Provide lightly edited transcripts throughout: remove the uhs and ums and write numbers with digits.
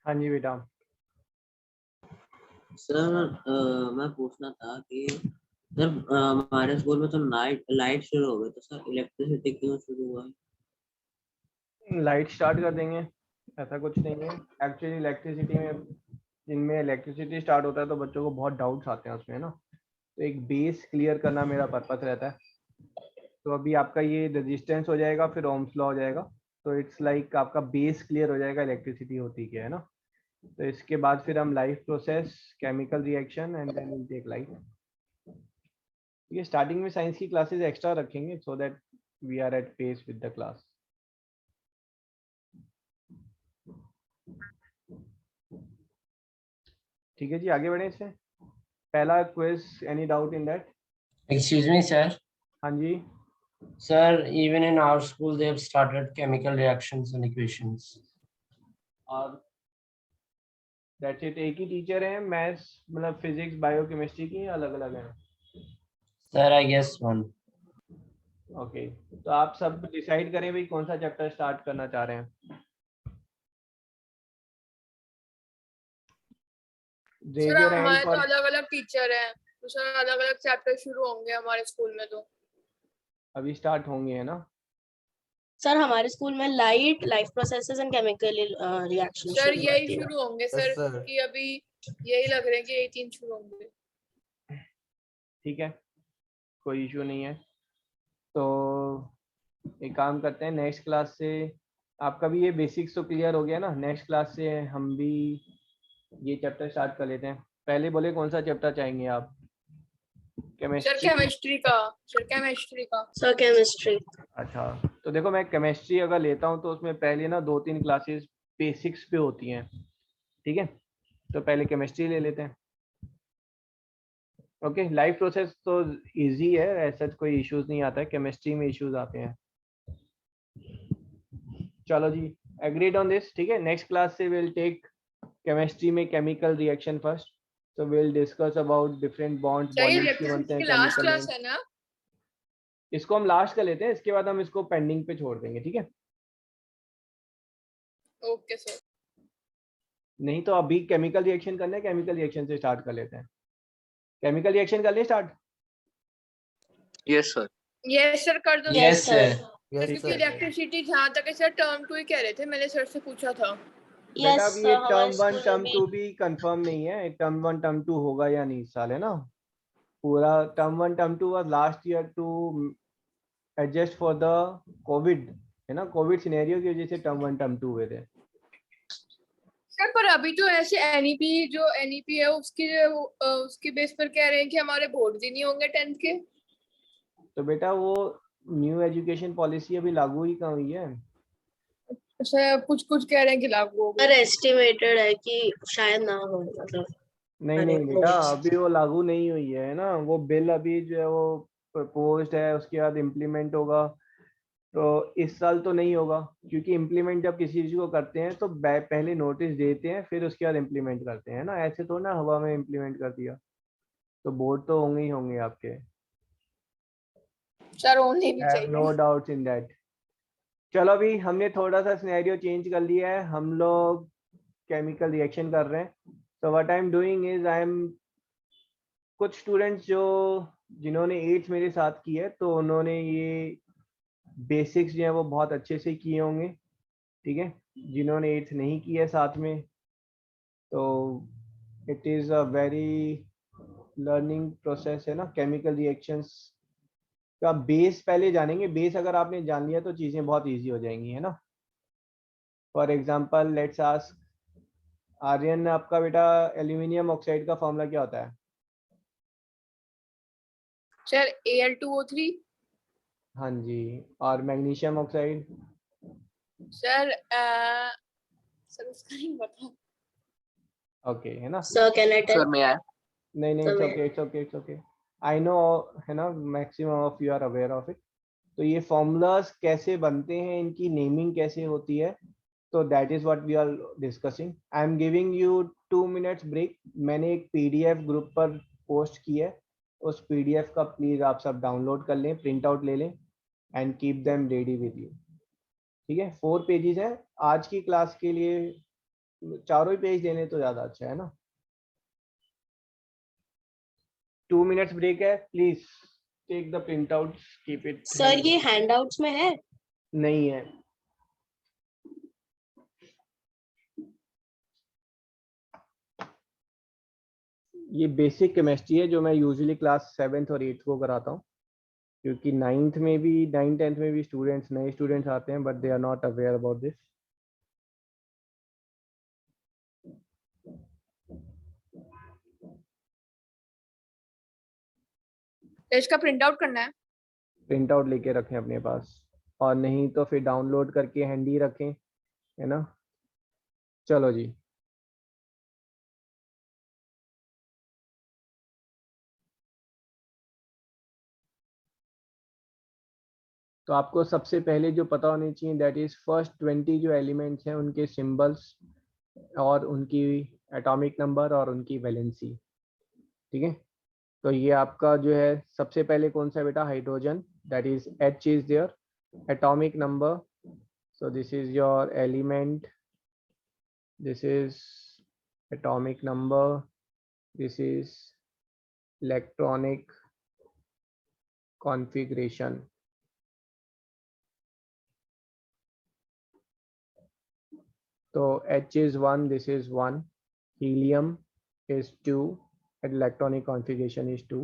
हाँ जी बेटा। सर मैं पूछना था कि सर हमारे स्कूल में तो लाइट शुरू हो गई, तो सर इलेक्ट्रिसिटी क्यों शुरू हुआ है? लाइट स्टार्ट कर देंगे, ऐसा कुछ नहीं है। एक्चुअली इलेक्ट्रिसिटी में, जिनमें इलेक्ट्रिसिटी स्टार्ट होता है तो बच्चों को बहुत डाउट्स आते हैं उसमें, है ना। तो एक बेस क्लियर करना मेरा पर्पस रहता है। तो अभी आपका ये रेजिस्टेंस हो जाएगा, फिर ओम्स लॉ हो जाएगा। तो इट्स लाइक आपका बेस क्लियर हो जाएगा इलेक्ट्रिसिटी होती क्या है ना। तो इसके बाद फिर हम life process, chemical reaction and then will take light. ये स्टार्टिंग में साइंस की क्लासेस एक्स्ट्रा रखेंगे so that we are at pace with the class. ठीक है जी, आगे बढ़े इससे। पहला quiz, any doubt in that? Excuse me, sir. हाँ जी। Sir, even in our school, they have started chemical reactions and equations. और दैट्स इट। एक ही टीचर है मैथ्स मतलब फिजिक्स बायोकेमिस्ट्री की, अलग अलग है? Sir, I guess one. Okay, तो आप सब डिसाइड करें भाई कौन सा चैप्टर स्टार्ट करना चाह रहे हैं। सर रेज योर हैंड हमारे तो फॉर। अलग अलग टीचर हैं, तो सर अलग अलग चैप्टर शुरू होंगे हमारे स्कूल में। तो अभी स्टार्ट होंगे, है ना। सर हमारे स्कूल में light, life processes and chemical reaction sir शुरू यही होती है। शुरू होंगे सर, कि अभी यही लग रहे हैं कि यही 3 शुरू होंगे। ठीक है, कोई इशू नहीं है। तो एक काम करते हैं, नेक्स्ट क्लास से आपका भी ये बेसिक्स तो क्लियर हो गया ना। नेक्स्ट क्लास से हम भी ये चैप्टर स्टार्ट कर लेते हैं। पहले बोले कौन सा चैप्टर चाहेंगे आप? Sir chemistry? केमिस्ट्री का। सर केमिस्ट्री का। Sir chemistry. अच्छा, तो देखो मैं केमिस्ट्री अगर लेता हूँ तो उसमें पहले ना 2-3 क्लासेस बेसिक्स पे होती हैं, ठीक है। तो पहले केमिस्ट्री ले लेते हैं। ओके, लाइफ प्रोसेस तो इजी है, ऐसा कोई इश्यूज नहीं आता है। केमिस्ट्री में इश्यूज आते हैं। चलो जी, एग्रीड ऑन दिस, ठीक है। नेक्स्ट क्लास से विल टेक केमिस्ट्री में chemical reaction first. so we'll discuss about different bonds, चाहिए bondings क्यों बनते इलेक्ट्रिसिटी हैं की लास्ट केमिकल क्लास में। है ना? इसको हम लास्ट कर लेते हैं, इसके बाद हम इसको पेंडिंग पे छोड़ देंगे, ठीक है। Okay sir. नहीं तो अभी केमिकल रिएक्शन करना है, केमिकल रिएक्शन से स्टार्ट कर लेते हैं। केमिकल रिएक्शन कर ले start. Yes sir. Yes sir कर दो। Yes, sir. क्योंकि इलेक्ट्रिसिटी जहाँ तक है सर टर्म 2 ही कह रहे थे, मैंने सर से पूछा था। बेटा यस अभी सर, ये हमारे टर्म 1 स्कूल टर्म में 2 भी कंफर्म नहीं है। टर्म 1 टर्म 2 होगा या नहीं इस साल, है ना। पूरा term 1 term 2 was last year to adjust for the covid, है ना। कोविड सिनेरियो की वजह से टर्म 1 टर्म 2 हुए थे। सर पर अभी तो ऐसे एनईपी जो एनईपी है उसकी बेस पर कह रहे हैं कि हमारे बोर्ड ही नहीं होंगे 10th के। तो बेटा वो न्यू एजुकेशन पॉलिसी अभी लागू ही कहाँ हुई है। सर कुछ कुछ कह रहे हैं कि लागू हो सर गए। एस्टिमेटेड है कि शायद ना हो, मतलब नहीं नहीं बेटा, अभी वो लागू नहीं हुई है ना। वो बिल अभी जो है वो प्रपोज्ड है, उसके बाद इम्प्लीमेंट होगा। तो इस साल तो नहीं होगा, क्योंकि इम्प्लीमेंट जब किसी चीज को करते हैं तो पहले नोटिस देते हैं, फिर उसके बाद इम्प्लीमेंट करते हैं ना। ऐसे तो ना हवा में इम्प्लीमेंट कर दिया। तो बोर्ड तो होंगे ही होंगे आपके, सर होने भी चाहिए। No doubts in that. चलो अभी हमने थोड़ा सा सिनेरियो चेंज कर लिया है, हम लोग केमिकल रिएक्शन कर रहे हैं। So what I am doing is I am, कुछ स्टूडेंट्स जो जिन्होंने 8th मेरे साथ की है तो उन्होंने ये बेसिक्स जो है वो बहुत अच्छे से किए होंगे, ठीक है। जिन्होंने 8th नहीं की है साथ में, तो it is a very learning process है ना। केमिकल रिएक्शंस का बेस पहले जानेंगे। बेस अगर आपने जान लिया तो चीज़ें बहुत इजी हो जाएंगी, है ना। For example let's ask Aryan, आपका बेटा एल्यूमिनियम ऑक्साइड का फॉर्मूला क्या होता है? Sir Al2O3। हाँ जी, और मैग्नीशियम ऑक्साइड? सर सर उसका नहीं पता। ओके, है ना। Sir can I tell? Sir मैं आया। नहीं नहीं, it's Sorry. Okay it's okay it's okay, I know, है ना। Maximum of you are aware of it. तो ये फॉर्मूलाज कैसे बनते हैं, इनकी नेमिंग कैसे होती है, तो that is what we are discussing. I am giving you 2 minutes break. मैंने एक पीडीएफ ग्रुप पर पोस्ट की है, उस पीडीएफ का प्लीज आप सब डाउनलोड कर लें, प्रिंट आउट ले लें and keep them ready with you, ठीक है। 4 पेजेस है आज की क्लास के लिए। चारों ही पेज देने तो ज्यादा अच्छा है ना। 2 मिनट्स ब्रेक है, please take the print out, keep it. Sir ये हैंडआउट्स में है? नहीं है। ये बेसिक केमिस्ट्री है जो मैं यूजुअली क्लास 7th और 8th को कराता हूँ, क्योंकि 9th में भी 9th 10th में भी स्टूडेंट्स, नए स्टूडेंट्स आते हैं, but they are not aware about this. इसका प्रिंट आउट करना है। प्रिंट आउट लेके रखें अपने पास, और नहीं तो फिर डाउनलोड करके हैंडी रखें, है ना। चलो जी, तो आपको सबसे पहले जो पता होनी चाहिए, दैट इज फर्स्ट 20 जो एलिमेंट्स हैं उनके सिंबल्स और उनकी एटॉमिक नंबर और उनकी वैलेंसी। ठीक है, तो ये आपका जो है सबसे पहले कौन सा बेटा, hydrogen, that is H is there, atomic number, so this is your element, this is atomic number, this is electronic configuration. So H is 1, this is 1, helium is 2, and electronic configuration is 2.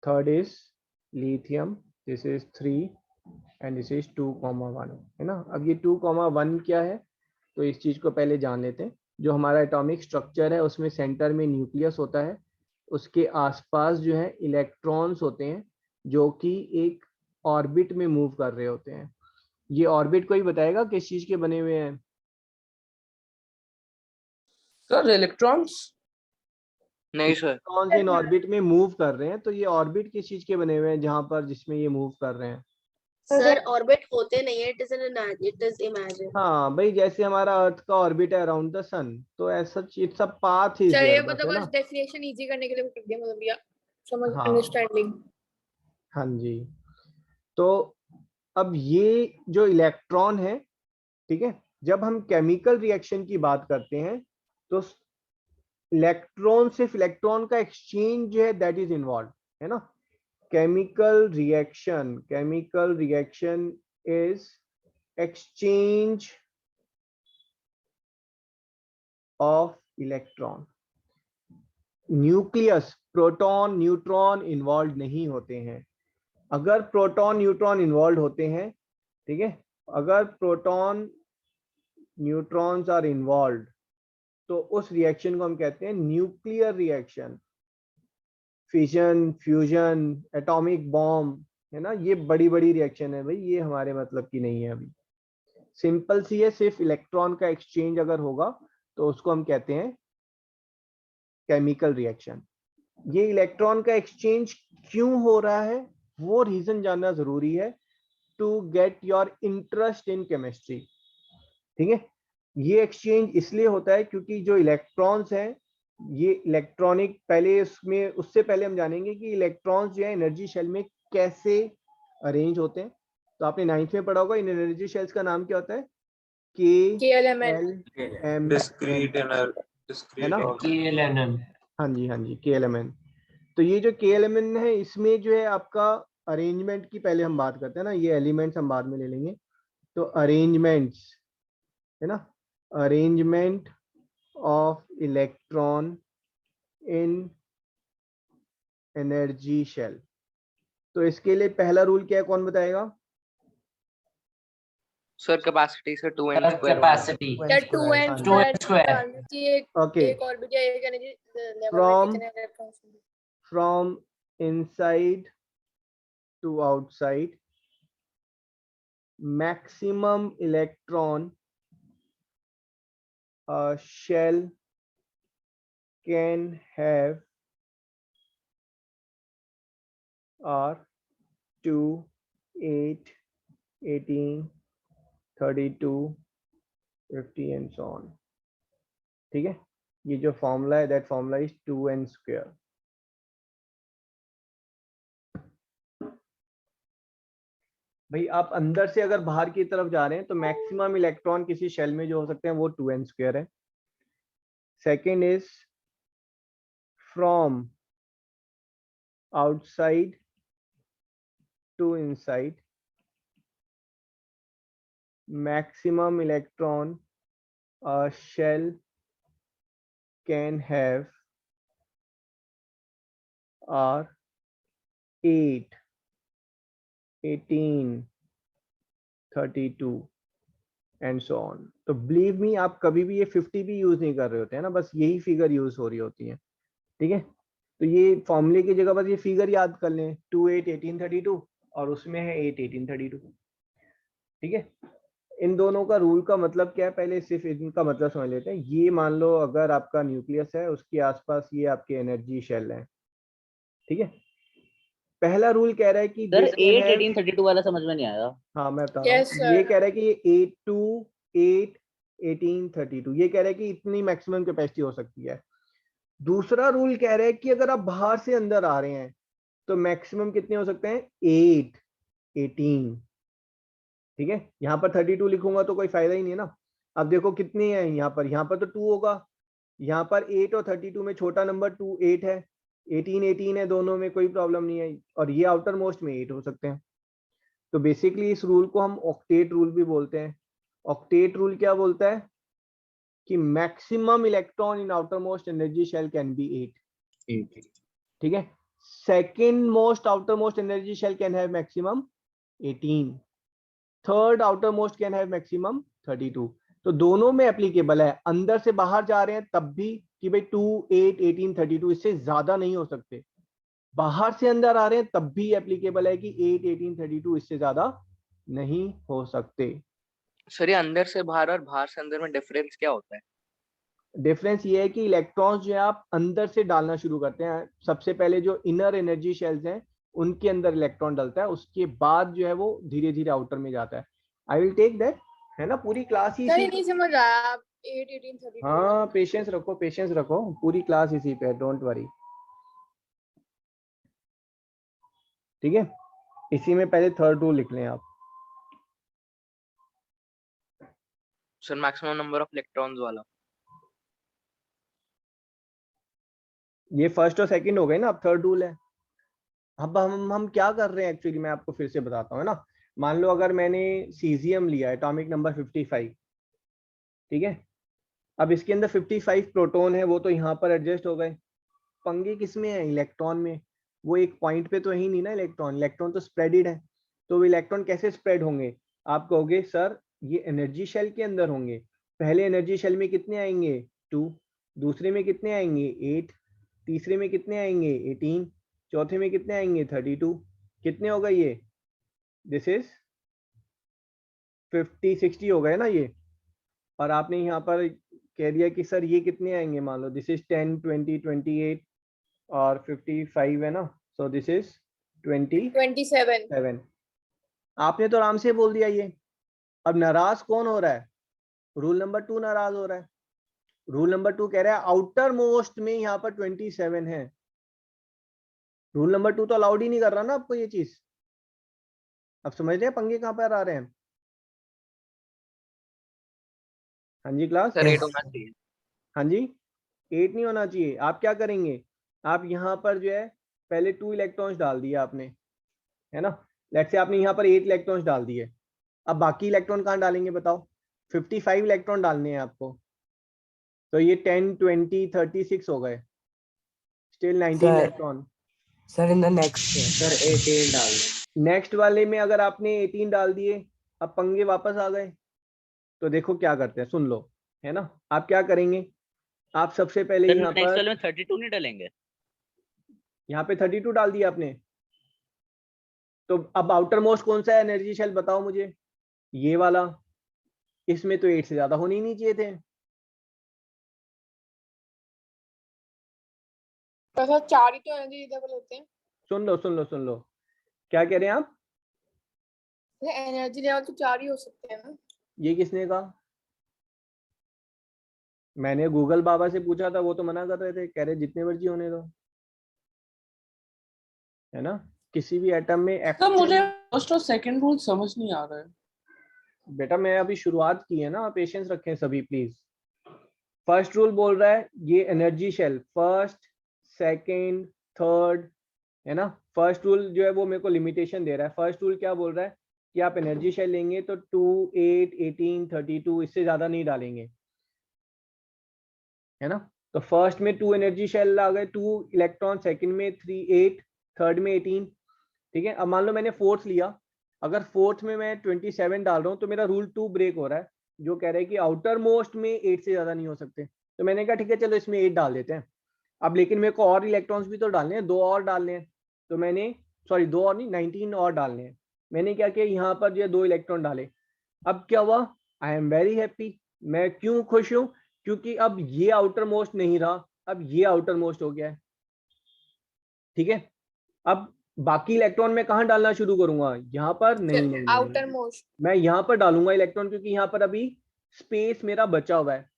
Third is lithium, this is 3, and this is 2,1, है ना। अब ये 2,1 क्या है, तो इस चीज को पहले जान लेते हैं। जो हमारा एटॉमिक स्ट्रक्चर है उसमें सेंटर में न्यूक्लियस होता है, उसके आसपास जो है इलेक्ट्रॉन्स होते हैं जो कि एक ऑर्बिट में मूव कर रहे होते हैं। ये ऑर्बिट कोई बताएगा किस चीज के बने हुए हैं? Sir electrons. नहीं सर। इलेक्ट्रॉन्स इन ऑर्बिट में मूव कर रहे हैं, तो ये ऑर्बिट किस चीज के बने हुए हैं जहां पर जिसमें ये मूव कर रहे हैं? सर ऑर्बिट होते नहीं है, इट इज इमेजिन। हाँ भाई, जैसे हमारा अर्थ का ऑर्बिट है अराउंड द सन, तो ऐसा it's a path is sir ये देयर, बस, मतलब है बस ना। डेफिनेशन इजी करने के लिए कर दिया, मतलब या समझ हाँ अंडरस्टैंडिंग। हाँ जी। तो अब ये जो इलेक्ट्रॉन है, ठीक है, जब हम केमिकल रिएक्शन की बात करते हैं तो इलेक्ट्रॉन, सिर्फ इलेक्ट्रॉन का एक्सचेंज जो है दैट इज इन्वॉल्व, है ना। Chemical reaction is exchange of electron. Nucleus, proton neutron involve नहीं होते हैं। अगर प्रोटॉन न्यूट्रॉन इन्वॉल्व होते हैं, ठीक है, अगर प्रोटॉन न्यूट्रॉन्स आर इन्वॉल्व, तो उस रिएक्शन को हम कहते हैं nuclear reaction. Fission, fusion, atomic bomb, है ना, ये बड़ी बड़ी रिएक्शन है भाई, ये हमारे मतलब की नहीं है। अभी सिंपल सी है, सिर्फ इलेक्ट्रॉन का एक्सचेंज अगर होगा तो उसको हम कहते हैं केमिकल रिएक्शन। ये इलेक्ट्रॉन का एक्सचेंज क्यों हो रहा है वो रीजन जानना जरूरी है, to get your interest in chemistry. ठीक है, ये एक्सचेंज इसलिए होता है क्योंकि जो इलेक्ट्रॉन्स हैं, ये इलेक्ट्रॉनिक, पहले उसमें, उससे पहले हम जानेंगे कि इलेक्ट्रॉन्स जो है एनर्जी शेल में कैसे अरेंज होते हैं। तो आपने 9th में पढ़ा होगा, इन एनर्जी शेल्स का नाम क्या होता है, KLMN, डिस्क्रीट है ना। KLNM। हाँ जी हाँ जी, KLMN। तो ये जो KLMN है, इसमें जो है आपका अरेंजमेंट की पहले हम बात करते हैं ना, ये एलिमेंट्स हम बाद में ले लेंगे। तो अरेंजमेंट्स, है ना, arrangement of electron in energy shell. तो इसके लिए पहला रूल क्या है, कौन बताएगा? सर कैपेसिटी से 2n स्क्वायर कैपेसिटी या 2n स्क्वायर। कि ओके, एक ऑर्बिट या एक एनर्जी लेवल में From- कितने इलेक्ट्रॉन्स होंगे। From inside to outside, maximum electron a shell can have are 2, 8, 18, 32, 50 and so on. ठीक है, ये जो फॉर्मूला है, that formula is 2n square. भाई आप अंदर से अगर बाहर की तरफ जा रहे हैं तो मैक्सिमम इलेक्ट्रॉन किसी शेल में जो हो सकते हैं वो 2n² है। Second is from outside to inside, maximum electron a shell can have are 8, 18, 32 and so on. तो बिलीव मी आप कभी भी ये 50 भी यूज नहीं कर रहे होते हैं ना, बस यही फिगर यूज हो रही होती है, ठीक है। तो ये फॉर्मूले की जगह बस ये फिगर याद कर लें, 2, 8, 18, 32 और उसमें है 8, 18, 32, ठीक है। इन दोनों का रूल का मतलब क्या है, पहले सिर्फ इनका मतलब समझ लेते हैं। ये मान लो अगर आपका न्यूक्लियस है, उसके आसपास ये आपके एनर्जी शेल है, ठीक है। पहला रूल कह रहा है कि सर this can 8 have- 18 32 वाला समझ में नहीं आया। हाँ मैं बता रहा Yes, हूँ, sir. ये कह रहा है कि ये 8 to 8, 18, 32, ये कह रहा है कि इतनी मैक्सिमम कैपेसिटी हो सकती है। दूसरा रूल कह रहा है कि अगर आप बाहर से अंदर आ रहे हैं तो मैक्सिमम कितने हो सकते हैं, 8, 18, ठीक है। यहाँ पर 32 लिखूंगा तो कोई फायदा ही नहीं है ना। अब देखो कितनी है यहाँ पर तो 2 होगा, यहाँ पर 8 और 32 में छोटा नंबर 2, 8 है, 18, 18 है, दोनों में कोई प्रॉब्लम नहीं है, और ये आउटर मोस्ट में 8 हो सकते हैं। तो बेसिकली इस रूल को हम ऑक्टेट रूल भी बोलते हैं। ऑक्टेट रूल क्या बोलता है कि maximum electron in outer most energy shell can be 8, ठीक है। Second most outer most energy shell can have maximum 18, third outer most can have maximum 32। तो दोनों में एप्लीकेबल है। अंदर से बाहर जा रहे हैं तब भी कि भाई 2, 8, 18, 32 इससे ज्यादा नहीं हो सकते, बाहर से अंदर आ रहे हैं तब भी एप्लीकेबल है कि 8, 18, 32 इससे ज्यादा नहीं हो सकते। सर ये अंदर से बाहर और बाहर से अंदर में डिफरेंस क्या होता है? डिफरेंस ये है कि इलेक्ट्रॉन्स जो है आप अंदर से डालना शुरू करते हैं। सबसे पहले जो इनर एनर्जी शेल्स हैं उनके अंदर इलेक्ट्रॉन डलता है, उसके बाद जो है वो धीरे धीरे आउटर में जाता है। आई विल टेक दैट, है ना, पूरी क्लास ही सर इसी। नहीं समझ आया आप 8, 18, 32 हाँ पेशेंस रखो, पेशेंस रखो, पूरी क्लास इसी पे है, डोंट वरी, ठीक है। इसी में पहले थर्ड रूल लिख लें आप। Sir maximum number of electrons वाला। ये फर्स्ट और सेकंड हो गए ना, अब थर्ड रूल है। अब हम क्या कर रहे हैं एक्चुअली, मैं आपको फिर से बताता हूँ, है ना। मान लो अगर मैंने सीजियम लिया है, एटॉमिक नंबर 55, ठीक है। अब इसके अंदर 55 प्रोटॉन है, वो तो यहाँ पर एडजस्ट हो गए। पंगे किस में है, इलेक्ट्रॉन में। वो एक पॉइंट पे तो है ही नहीं ना इलेक्ट्रॉन, इलेक्ट्रॉन तो स्प्रेडेड है। तो वो इलेक्ट्रॉन कैसे स्प्रेड होंगे, आप कहोगे सर ये एनर्जी शेल के अंदर होंगे। पहले एनर्जी शेल में कितने आएंगे, 2, दूसरे में कितने आएंगे, 8, तीसरे में कितने आएंगे, 18, चौथे में कितने आएंगे, 32। कितने हो गए ये, दिस इज 50, 60 हो गए ना ये। और आपने यहाँ पर कह दिया कि सर ये कितने आएंगे, मान लो दिस इज 10, 20, 28 और 55 है ना, सो दिस इज 27। आपने तो आराम से बोल दिया ये। अब नाराज कौन हो रहा है, रूल नंबर 2 नाराज हो रहा है। रूल नंबर 2 कह रहा है आउटर मोस्ट में यहाँ पर 27 है। रूल नंबर 2 तो अलाउड ही नहीं कर रहा ना आपको ये चीज। अब समझ रहे हैं पंगे कहाँ पर आ रहे हैं। हाँ जी क्लास, सर 8 होना चाहिए। हाँ जी 8 नहीं होना चाहिए। आप क्या करेंगे, आप यहाँ पर जो है पहले 2 इलेक्ट्रॉन्स डाल दिए आपने, है ना। लेट्स से आपने यहाँ पर 8 इलेक्ट्रॉन्स डाल दिए। अब बाकी इलेक्ट्रॉन कहाँ डालेंगे बताओ, 55 इलेक्ट्रॉन डालने हैं आपको। तो ये 10, 20, 36 हो गए, still 19 electron. Sir, in the next sir 18 डाल दो। नेक्स्ट वाले में अगर आपने 18 डाल दिए, अब पंगे वापस आ गए। तो देखो क्या करते हैं, सुन लो, है ना। आप क्या करेंगे, आप सबसे पहले सर यहाँ नेक्स्ट पर, वाले में 32 नहीं डालेंगे। यहाँ पे 32 डाल दिया आपने। तो अब आउटर मोस्ट कौन सा एनर्जी शेल बताओ मुझे, ये वाला। इसमें तो 8 से ज्यादा होने ही नहीं चाहिए थे। तो सर 4 ही तो एनर्जी होते हैं। सुन लो सुन लो सुन लो, क्या कह रहे हैं आप, एनर्जी लेवल तो 4 ही हो सकते हैं ना। ये किसने कहा, मैंने गूगल बाबा से पूछा था, वो तो मना कर रहे थे, कह रहे जितने मर्जी होने दो, है ना। किसी भी एटम में तो मुझे फर्स्ट और सेकंड रूल समझ नहीं आ रहा है। बेटा मैं अभी शुरुआत की है ना, पेशेंस रखें सभी प्लीज। फर्स्ट रूल बोल रहा है ये energy shell, first second third, है ना। फर्स्ट रूल जो है वो मेरे को लिमिटेशन दे रहा है। फर्स्ट रूल क्या बोल रहा है कि आप एनर्जी शेल लेंगे तो 2, 8, 18, 32 इससे ज्यादा नहीं डालेंगे, है ना। तो फर्स्ट में 2 एनर्जी शेल आ गए, 2 इलेक्ट्रॉन, सेकंड में 3, 8, थर्ड में 18, ठीक है। अब मान लो मैंने फोर्थ लिया, अगर फोर्थ में मैं 27 डाल रहा हूँ तो मेरा रूल 2 ब्रेक हो रहा है, जो कह रहा है कि आउटर मोस्ट में 8 से ज्यादा नहीं हो सकते। तो मैंने कहा ठीक है चलो इसमें 8 डाल देते हैं। अब लेकिन मेरे को और इलेक्ट्रॉन्स भी तो डालने हैं, 2 और डालने हैं, तो मैंने सॉरी 2 और नहीं 19 और डालने हैं। मैंने क्या किया, यहाँ पर जो 2 इलेक्ट्रॉन डाले। अब क्या हुआ, आई एम वेरी हैप्पी। मैं क्यों खुश हूं, क्योंकि अब ये आउटर मोस्ट नहीं रहा, अब ये आउटर मोस्ट हो गया है, ठीक है। अब बाकी इलेक्ट्रॉन में कहाँ डालना शुरू करूंगा, यहाँ पर नहीं नहीं, आउटर मोस्ट। मैं यहाँ पर डालूंगा इलेक्ट्रॉन, क्योंकि यहाँ पर अभी स्पेस मेरा बचा हुआ है।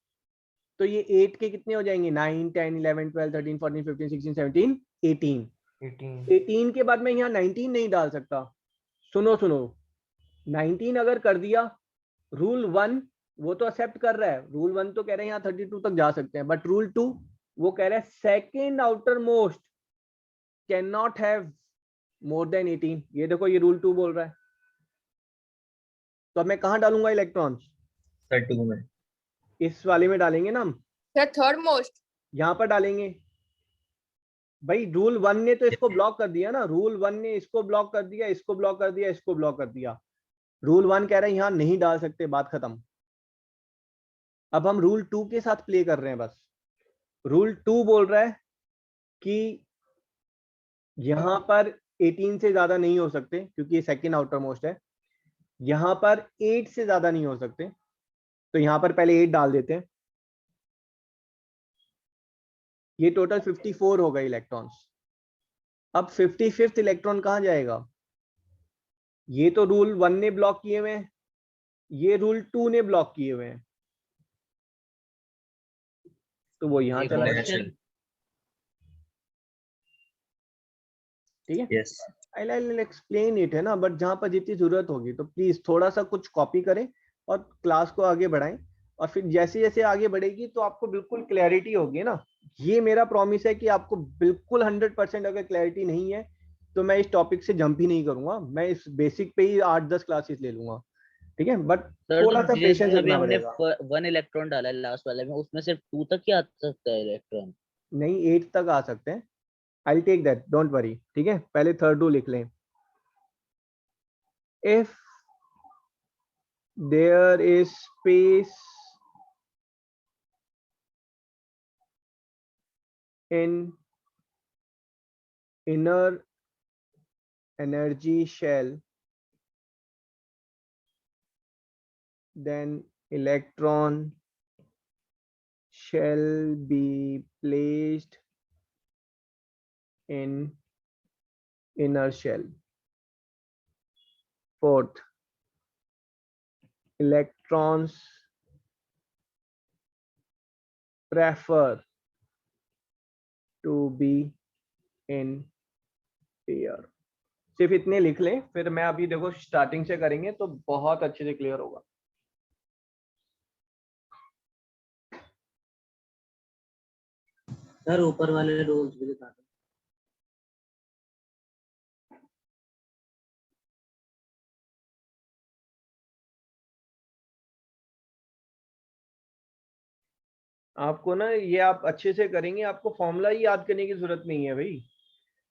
तो ये 8 के कितने हो जाएंगे, 9, 10, 11, 12, 13, 14, 15, 16, 17, 18। 18 के बाद मैं यहाँ 19 नहीं डाल सकता। सुनो सुनो, 19 अगर कर दिया, रूल 1 वो तो एक्सेप्ट कर रहा है, रूल 1 तो कह रहे हैं यहाँ 32 तक जा सकते हैं, बट रूल 2 वो कह रहा है second outer most can not have more than 18। ये देखो ये रूल 2 बोल रहा है। तो अब मैं कहाँ डालूंगा इलेक्ट्रॉन्स, 32 में। इस वाले में डालेंगे ना हम, थर्ड मोस्ट। यहाँ पर डालेंगे। भाई रूल 1 ने तो इसको ब्लॉक कर दिया ना, रूल 1 ने इसको ब्लॉक कर दिया, इसको ब्लॉक कर दिया, इसको ब्लॉक कर दिया। रूल 1 कह रहा है यहाँ नहीं डाल सकते, बात खत्म। अब हम रूल 2 के साथ प्ले कर रहे हैं बस। रूल 2 बोल रहा है कि यहाँ पर 18 से ज्यादा नहीं हो सकते, क्योंकि ये सेकेंड आउटर मोस्ट है। यहाँ पर 8 से ज्यादा नहीं हो सकते, तो यहाँ पर पहले 8 डाल देते हैं। ये टोटल 54 हो गए इलेक्ट्रॉन्स। अब 55th इलेक्ट्रॉन कहाँ जाएगा, ये तो रूल 1 ने ब्लॉक किए हुए हैं, ये रूल 2 ने ब्लॉक किए हुए हैं, तो वो यहाँ चला जाएगा, ठीक है। यस आई एक्सप्लेन इट, है ना, बट जहां पर जितनी जरूरत होगी तो प्लीज थोड़ा सा कुछ कॉपी करें और क्लास को आगे बढ़ाएं, और फिर जैसे जैसे आगे बढ़ेगी तो आपको बिल्कुल क्लैरिटी होगी ना। ये मेरा प्रॉमिस है कि आपको बिल्कुल 100% अगर क्लैरिटी नहीं है तो मैं इस टॉपिक से जंप ही नहीं करूंगा, मैं इस बेसिक पे ही 8-10 क्लासेस ले लूंगा, ठीक है। बट सर थोड़ा तो सा पेशेंस जिसमें अभी रखना हमने पड़ेगा। 1 इलेक्ट्रॉन डाला है लास्ट वाले में, उसमें सिर्फ 2 तक ही आ सकता है इलेक्ट्रॉन। नहीं 8 तक आ सकते हैं, I take that, don't worry, ठीक है। पहले थर्ड रूल लिख लें। If there is space in inner energy shell, then electron shall be placed in inner shell. Fourth, electrons prefer to be in pair. सिर्फ इतने लिख लें, फिर मैं अभी देखो स्टार्टिंग से करेंगे तो बहुत अच्छे से क्लियर होगा। सर ऊपर वाले रूल्स भी बता दो। आपको ना ये आप अच्छे से करेंगे, आपको फॉर्मूला ही याद करने की जरूरत नहीं है भाई।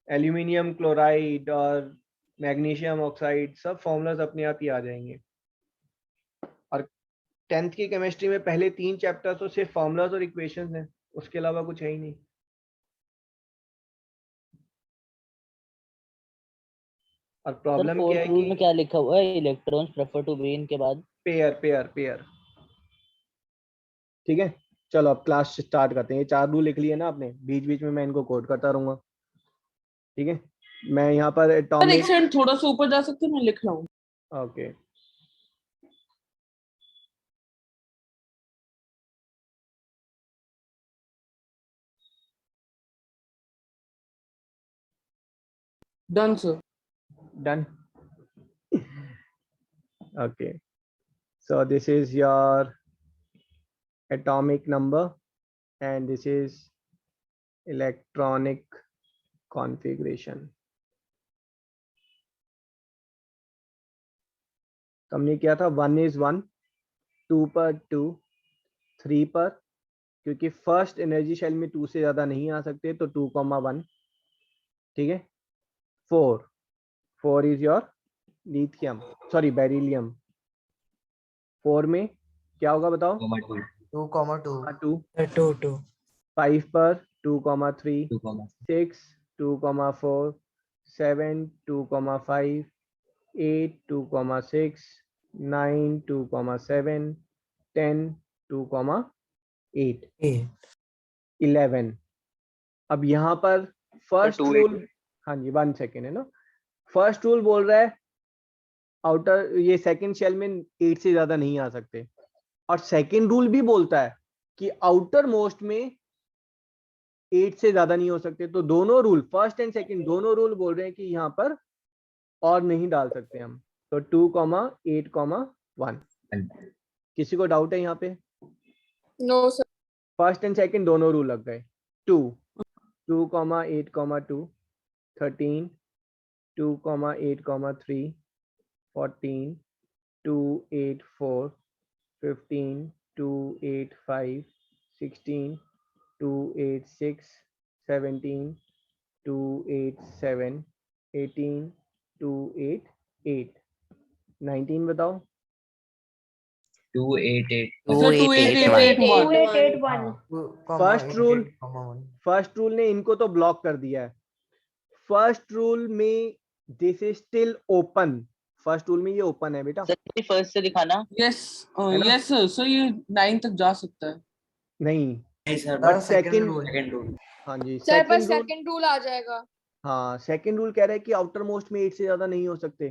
एल्यूमिनियम क्लोराइड और मैग्नीशियम ऑक्साइड सब फॉर्मूलाज अपने आप ही आ जाएंगे। और 10th की केमिस्ट्री में पहले 3 चैप्टर तो सिर्फ फॉर्मूलाज और इक्वेशंस हैं, उसके अलावा कुछ है ही नहीं। और सर प्रॉब्लम क्या है 4th रूल कि में क्या लिखा हुआ है, electrons prefer to be in के बाद? पेयर पेयर पेयर, ठीक है। चलो अब क्लास स्टार्ट करते हैं। ये 4 रूल लिख लिए ना आपने, बीच बीच में मैं इनको कोड करता रहूंगा, ठीक है। मैं यहाँ पर सर एक एटॉमिक, सेकंड थोड़ा सा ऊपर जा सकते हैं, मैं लिख रहा हूँ। Okay done sir. Done. Okay. So this is your atomic number and this is electronic configuration. तो हमने किया था 1 is 1, 2 पर 2, 3 पर, क्योंकि फर्स्ट एनर्जी शेल में 2 से ज्यादा नहीं आ सकते तो 2,1, ठीक है। 4 is your lithium, sorry beryllium. 4 में क्या होगा बताओ? 2,2, 5 पर 2,3, 6, 2,4, 7, 2,5, 8, 2,6, 9, 2,7, 10, 2,8, 11। अब यहाँ पर फर्स्ट रूल, हाँ जी 1 सेकेंड है ना, फर्स्ट रूल बोल रहा है आउटर ये सेकंड शेल में 8 से ज्यादा नहीं आ सकते, और सेकंड रूल भी बोलता है कि आउटर मोस्ट में 8 से ज्यादा नहीं हो सकते। तो दोनों रूल, फर्स्ट एंड सेकंड दोनों रूल बोल रहे हैं कि यहाँ पर और नहीं डाल सकते हम। तो 2,8,1। किसी को डाउट है यहाँ पे? No sir. First and second दोनों रूल लग गए। 2,8,2, 13, 2,8,3, 14, 2,8,4, 15, 2,8,5, 16, 2,8,6, 17, 2,8,7, 18, 2,8,8, 19 बताओ। 288 सर 2881 फर्स्ट रूल ने इनको तो ब्लॉक कर दिया है। फर्स्ट रूल में this is still open, first rule में ये ओपन है बेटा। सर फर्स्ट से दिखाना। यस है ना? यस सर, सो ये 9 तक जा सकता है। नहीं सर बट सेकंड, रूल हाँ जी सर पर सेकंड रूल, सेकंड रूल आ जाएगा। हाँ सेकंड रूल कह रहा है कि आउटर मोस्ट में 8 से ज्यादा नहीं हो सकते,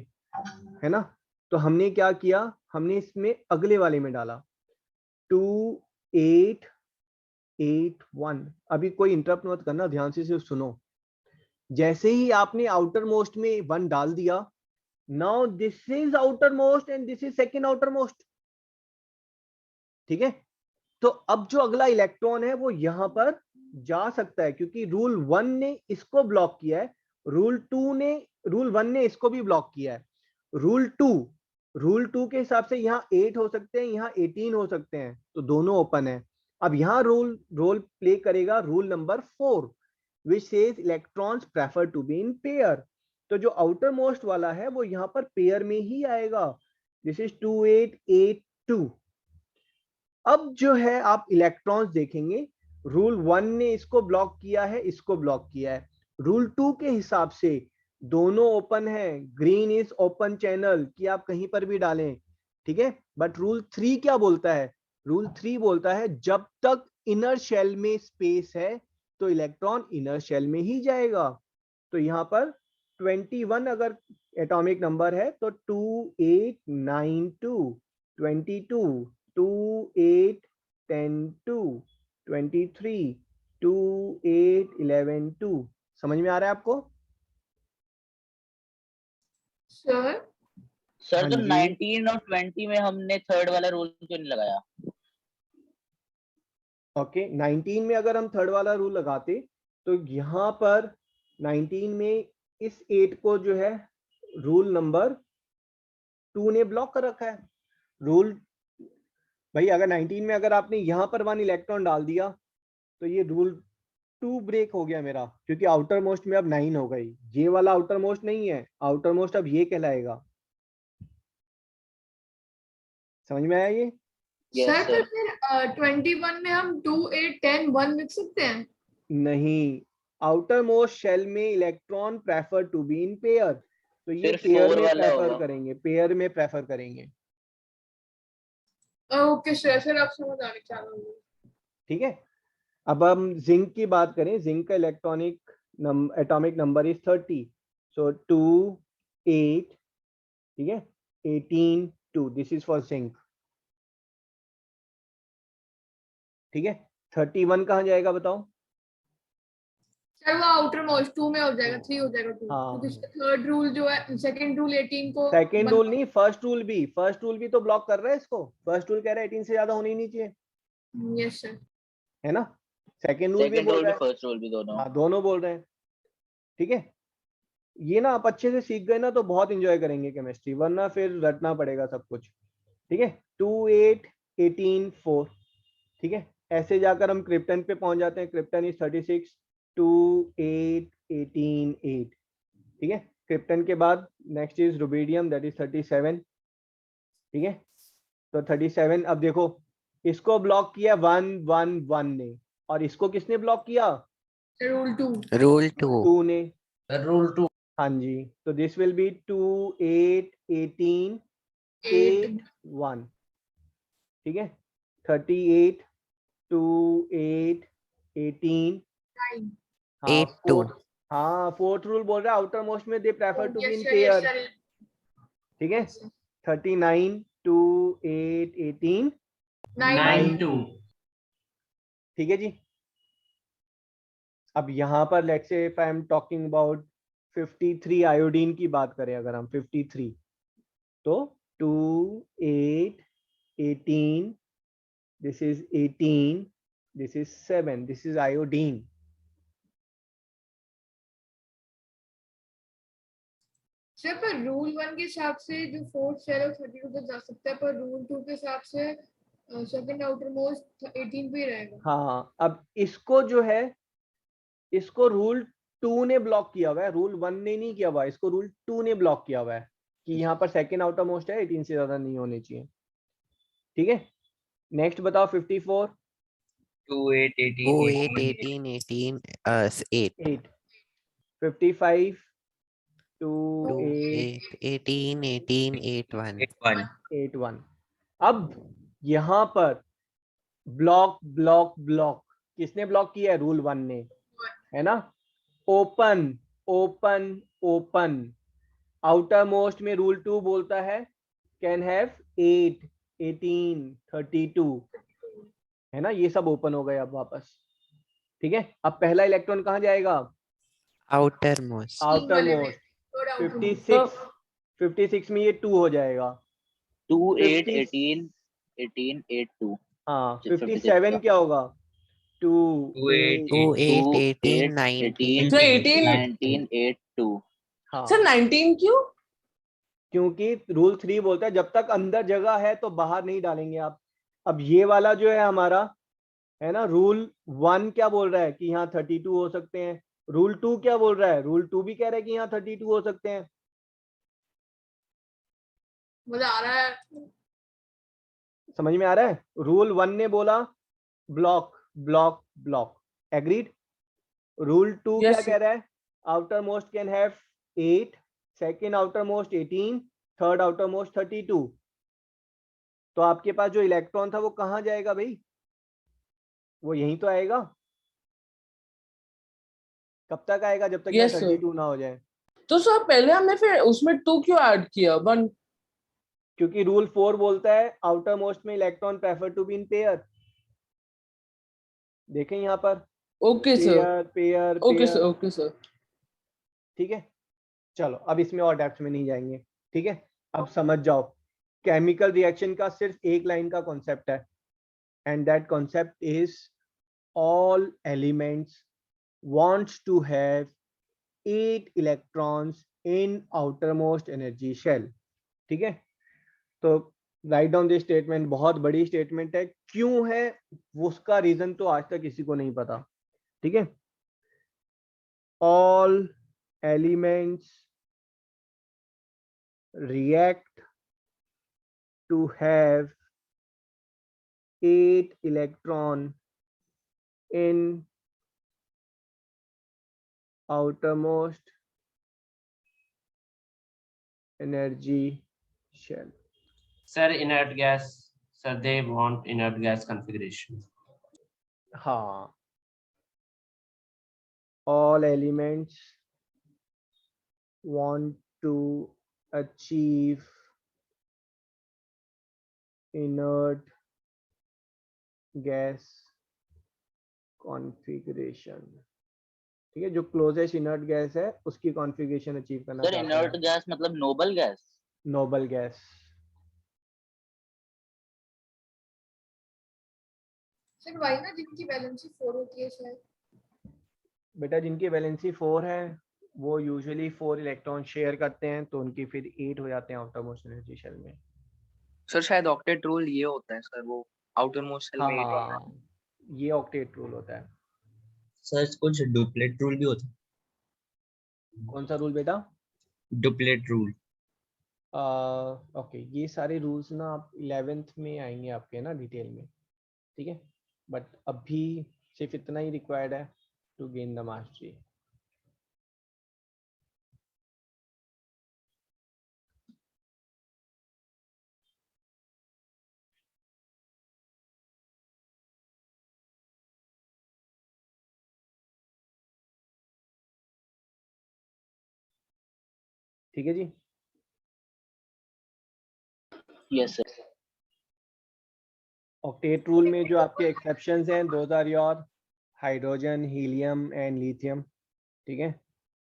है ना। तो हमने क्या किया, हमने इसमें अगले वाले में डाला 2,8,8,1। अभी कोई इंटरप्ट मत करना, ध्यान से सिर्फ सुनो। जैसे ही आपने आउटर मोस्ट में 1 डाल दिया, now this is outer most and this is second outer most, ठीक है। तो अब जो अगला इलेक्ट्रॉन है वो यहां पर जा सकता है, क्योंकि रूल 1 ने इसको ब्लॉक किया है, रूल 1 ने इसको भी ब्लॉक किया है। रूल 2 के हिसाब से यहाँ 8 हो सकते हैं, यहाँ 18 हो सकते हैं, तो दोनों ओपन है। अब यहाँ रोल प्ले करेगा rule number 4 which says electrons prefer to be in pair। तो जो आउटर मोस्ट वाला है वो यहाँ पर पेयर में ही आएगा। This is 2,8,8,2। अब जो है आप इलेक्ट्रॉन्स देखेंगे, रूल 1 ने इसको ब्लॉक किया है, इसको ब्लॉक किया है। रूल 2 के हिसाब से दोनों ओपन है, ग्रीन इज ओपन चैनल कि आप कहीं पर भी डालें, ठीक है। बट रूल 3 क्या बोलता है? रूल 3 बोलता है जब तक इनर शेल में स्पेस है तो इलेक्ट्रॉन इनर शेल में ही जाएगा। तो यहाँ पर 21 अगर एटॉमिक नंबर है तो 2,8,9,2, 22, 2,8,10,2, 23, 2,8,11,2। समझ में आ रहा है आपको? सर सर हाँ तो जी। 19 और 20 में हमने थर्ड वाला रूल क्यों नहीं लगाया? ओके 19 में अगर हम थर्ड वाला रूल लगाते तो यहाँ पर 19 में इस 8 को जो है रूल नंबर 2 ने ब्लॉक कर रखा है। रूल भाई अगर 19 में अगर आपने यहाँ पर 1 इलेक्ट्रॉन डाल दिया तो ये रूल 2 ब्रेक हो गया मेरा, क्योंकि आउटर मोस्ट में अब 9 हो गई। ये वाला आउटर मोस्ट नहीं है, आउटर मोस्ट अब ये कहलाएगा। समझ में आया ये? सर पर फिर 21 में हम 2, 8, 10, 1 लिख सकते हैं? नहीं, आउटर मोस्ट शेल में electron prefer to be in pair, तो ये फिर पेयर 4 में वाला प्रेफर होगा। करेंगे, पेयर में प्रेफर करेंगे, ओके सर आप समझ आने चाहूंगी। ठीक है। अब हम जिंक की बात करें, जिंक का इलेक्ट्रॉनिक एटॉमिक नंबर इज 30, सो 2, 8, ठीक है, 18, 2, दिस इज फॉर जिंक, ठीक है। 31 कहाँ जाएगा बताओ? सर वो आउटर मोस्ट 2 में हो जाएगा, 3 हो जाएगा 2, हाँ। क्योंकि थर्ड रूल जो है, सेकंड रूल 18 को सेकेंड रूल नहीं, फर्स्ट रूल भी तो ब्लॉक कर रहा है इसको। फर्स्ट रूल कह रहा है 18 से ज्यादा होनी ही नहीं चाहिए, यस सर। है ना। सेकेंड रूल भी सेकंड बोल रोल रहा भी है, फर्स्ट रोल भी दोनों। हाँ दोनों बोल रहे हैं। ठीक है, ये ना आप अच्छे से सीख गए ना तो बहुत इंजॉय करेंगे केमिस्ट्री, वरना फिर रटना पड़ेगा सब कुछ। ठीक है, 2 8 18 4। ठीक है, ऐसे जाकर हम क्रिप्टन पे पहुंच जाते हैं। Krypton is 36 2 8 18 8। ठीक है, क्रिप्टन के बाद next is rubidium, that is 37। ठीक है, तो 37। अब देखो, इसको ब्लॉक किया 1 1 1 ने, और इसको किसने ब्लॉक किया? रूल 2। रूल 2 2 ने। Rule 2. हाँ जी, तो दिस विल बी 2 8 18 8 1। ठीक है, 38 2 8 18। 9। हाँ 8 2 फोर्थ, हाँ फोर्थ रूल बोल रहा है आउटर मोस्ट में they prefer to be in yes sir, pair. Sir. ठीक है, 39 2 8 18 9 2. ठीक है जी। अब यहाँ पर let's say if I am talking about 53 iodine की बात करें, अगर हम 53, तो 2 8 18, this is 18, this is 7, this is iodine. Sir पर रूल 1 के हिसाब से जो फोर्थ सेल है 32 तक जा सकता है, पर रूल 2 के हिसाब से सेकंड आउटर मोस्ट 18 पे ही रहेगा। हाँ, अब इसको जो है, इसको रूल 2 ने ब्लॉक किया हुआ है, रूल 1 ने नहीं किया हुआ है, इसको रूल 2 ने ब्लॉक किया हुआ है कि यहाँ पर सेकंड आउटर मोस्ट है, 18 से ज्यादा नहीं होने चाहिए। ठीक है, नेक्स्ट बताओ 54 2 8 2 18 8 18 18 18 8 8 55 2 2 8 8 18 18 8 1 1 8 1। अब यहाँ पर ब्लॉक ब्लॉक ब्लॉक किसने ब्लॉक किया है? रूल 1 ने, है ना। Open open open, outer most में रूल 2 बोलता है कैन हैव 8 18 32, है ना। ये सब ओपन हो गए अब वापस। ठीक है, अब पहला इलेक्ट्रॉन कहाँ जाएगा? Outer most outer most. Third outer most. 56 56 में ये 2 हो जाएगा। 2 8 50 18 18 8 2। हाँ 56 57 का क्या होगा? 2 2 8 2 8 2 18 8 19 सर 18 18 19 8 2। हाँ, सर 19 क्यों? क्योंकि रूल 3 बोलता है जब तक अंदर जगह है तो बाहर नहीं डालेंगे आप। अब ये वाला जो है हमारा, है ना, रूल 1 क्या बोल रहा है कि यहाँ 32 हो सकते हैं। रूल 2 क्या बोल रहा है? रूल 2 भी कह रहा है कि यहाँ 32 हो सकते हैं। मजा आ रहा है। समझ में आ रहा है? रूल 1 ने बोला block block block, agreed. Rule 2 क्या यस कह रहा है? Outer most can have 8, second outer most 18, third outer most 32। तो आपके पास जो इलेक्ट्रॉन था वो कहाँ जाएगा भाई? वो यहीं तो आएगा। कब तक आएगा? जब तक यहाँ यस सर। 32 ना हो जाए। तो सर पहले हमने फिर उसमें 2 क्यों ऐड किया? 1 क्योंकि रूल 4 बोलता है आउटर मोस्ट में electron prefer to be in pair. देखें यहाँ पर, okay sir, pair pair okay sir, pair. Okay sir. ठीक है, चलो अब इसमें और डेप्थ में नहीं जाएंगे। ठीक है, अब समझ जाओ, केमिकल रिएक्शन का सिर्फ एक लाइन का कॉन्सेप्ट है, and that concept is all elements wants to have 8 electrons in outermost energy shell। ठीक है, तो राइट डाउन दिस स्टेटमेंट, बहुत बड़ी स्टेटमेंट है, क्यों है उसका रीजन तो आज तक किसी को नहीं पता। ठीक है, all elements react to have 8 electron in outermost energy shell। Sir, inert gas. Sir, they want inert gas configuration. हाँ, all elements want to achieve inert gas configuration। ठीक है, जो क्लोजेस्ट इनर्ट गैस है उसकी कॉन्फ़िगरेशन अचीव करना sir चाहते inert हैं। Gas मतलब noble gas? Noble gas. Sir वही ना जिनकी वैलेंसी 4 होती है शायद। बेटा जिनकी वैलेंसी 4 है वो यूजुअली 4 इलेक्ट्रॉन शेयर करते हैं, तो उनकी फिर 8 हो जाते हैं आउटर मोस्ट एनर्जी शेल में। सर शायद ऑक्टेट रूल ये होता है सर, वो आउटर मोस्ट सेल में 8 होता है। हाँ, ये ऑक्टेट रूल होता है। सर कुछ डुप्लेट रूल भी होता है? कौन सा रूल बेटा? Duplet rule. ओके, ये सारे रूल्स ना आप 11th में आएंगे आपके ना डिटेल में, ठीक है, बट अभी सिर्फ इतना ही रिक्वायर्ड है टू गेन द मास्टरी। ठीक है जी। Yes sir. ऑक्टेट रूल में जो आपके एक्सेप्शंस हैं those are your hydrogen, helium and lithium, ठीक है।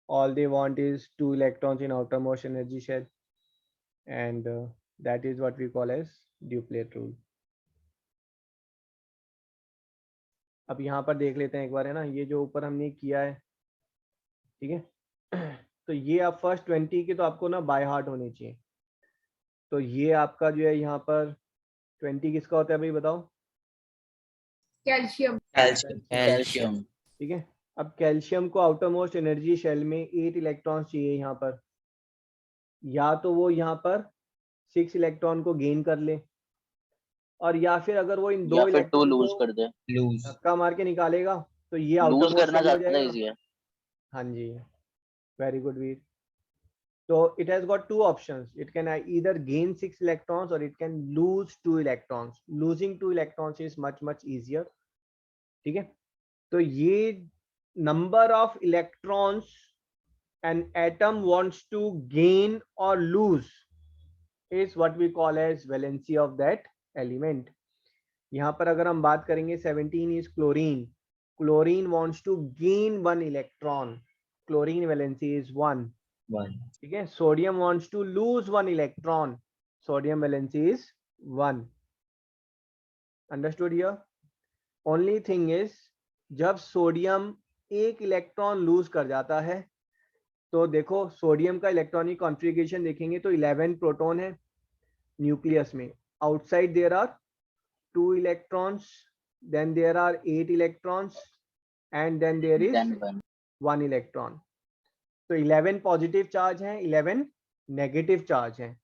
all they want is 2 electrons in outermost energy shell, and that is what we call as duplet rule. अब यहाँ पर देख लेते हैं एक बार, है ना, ये जो ऊपर हमने किया है, ठीक है। तो ये आप फर्स्ट 20 की तो आपको ना बाय हार्ट होनी चाहिए। तो ये आपका जो है यहाँ पर 20 किसका होता है भाई बताओ? कैल्शियम। कैल्शियम। ठीक है, अब कैल्शियम को आउटर मोस्ट एनर्जी शेल में 8 इलेक्ट्रॉन्स चाहिए यहाँ पर, या तो वो यहाँ पर 6 इलेक्ट्रॉन को गेन कर ले, और या फिर अगर वो इन या 2 फिर 2 इलेक्ट्रॉन लूज को कर दे। लूज। धक्का मार के निकालेगा तो ये आउटर लूज मोस्ट करना शेल हो ज्यादा जाएगा। इजी है। हाँ जी, वेरी गुड वीर। तो it has got 2 options. It can either gain 6 electrons or it can lose 2 electrons. Losing 2 electrons is much easier. ठीक है, तो ये number of electrons an atom wants to gain or lose is what we call as valency of that element. यहाँ पर अगर हम बात करेंगे 17 is chlorine. Chlorine wants to gain 1 electron. Chlorine valency is 1. 1। ठीक है, sodium wants to lose 1 electron, sodium valency is 1। Understood here? Only thing is जब sodium 1 electron lose कर जाता है तो देखो सोडियम का इलेक्ट्रॉनिक कॉन्फ़िगरेशन देखेंगे तो 11 प्रोटॉन है न्यूक्लियस में, outside there are 2 electrons, then there are 8 electrons and then there is 1 electron. तो 11 पॉजिटिव चार्ज हैं, 11 नेगेटिव चार्ज हैं।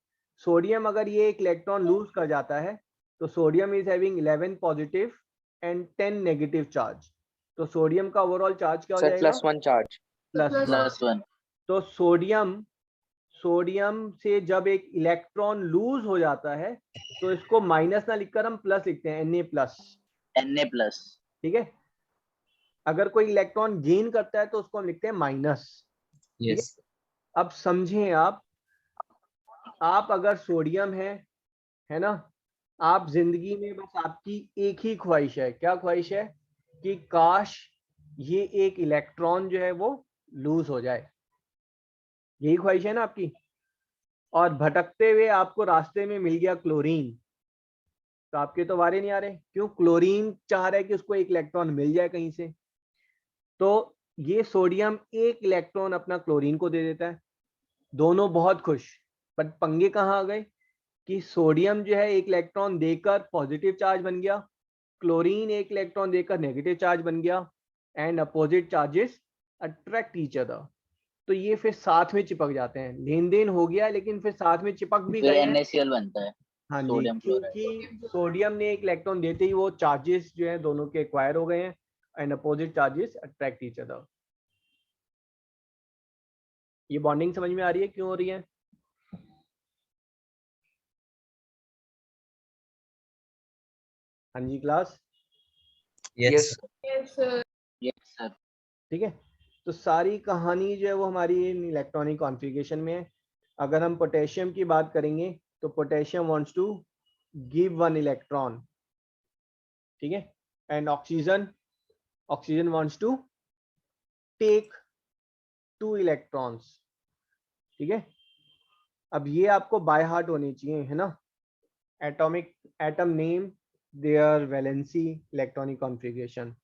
सोडियम अगर ये 1 इलेक्ट्रॉन लूज कर जाता है तो sodium is having 11 positive and 10 negative charge. तो सोडियम का ओवरऑल चार्ज क्या हो सर जाएगा? +1 चार्ज। +1। तो सोडियम से जब एक इलेक्ट्रॉन लूज हो जाता है तो इसको माइनस ना लिखकर हम प्लस लिखते हैं, Na+। ठीक है, अगर कोई इलेक्ट्रॉन गेन करता है तो उसको हम लिखते हैं माइनस। यस। अब समझें आप अगर सोडियम है ना, आप जिंदगी में बस आपकी एक ही ख्वाहिश है, क्या ख्वाहिश है? कि काश ये एक इलेक्ट्रॉन जो है वो लूज हो जाए, यही ख्वाहिश है ना आपकी। और भटकते हुए आपको रास्ते में मिल गया क्लोरीन, तो आपके तो वारे नहीं आ रहे, क्यों? क्लोरीन चाह रहा है कि उसको एक इलेक्ट्रॉन मिल जाए कहीं से। तो ये सोडियम 1 इलेक्ट्रॉन अपना क्लोरीन को दे देता है, दोनों बहुत खुश। बट पंगे कहाँ आ गए कि सोडियम जो है 1 इलेक्ट्रॉन देकर पॉजिटिव चार्ज बन गया, क्लोरीन 1 इलेक्ट्रॉन देकर नेगेटिव चार्ज बन गया, and opposite charges attract each other. तो ये फिर साथ में चिपक जाते हैं, लेन देन हो गया लेकिन फिर साथ में चिपक भी फिर गए हैं। NaCl बनता है। हाँ जी, सोडियम क्लोराइड। क्योंकि सोडियम ने 1 इलेक्ट्रॉन देते ही वो चार्जेस जो है दोनों के एक्वायर हो गए हैं, and opposite charges attract each other. ये बॉन्डिंग समझ में आ रही है क्यों हो रही है? हाँ जी class. Yes. Yes yes sir. ठीक है, तो सारी कहानी जो है वो हमारी इलेक्ट्रॉनिक कॉन्फ़िगरेशन में है। अगर हम पोटेशियम की बात करेंगे तो potassium wants to give 1 electron, ठीक है, and oxygen wants to take 2 electrons, ठीक है। अब ये आपको बाय हार्ट होनी चाहिए, है ना। Atom name, their valency, electronic configuration.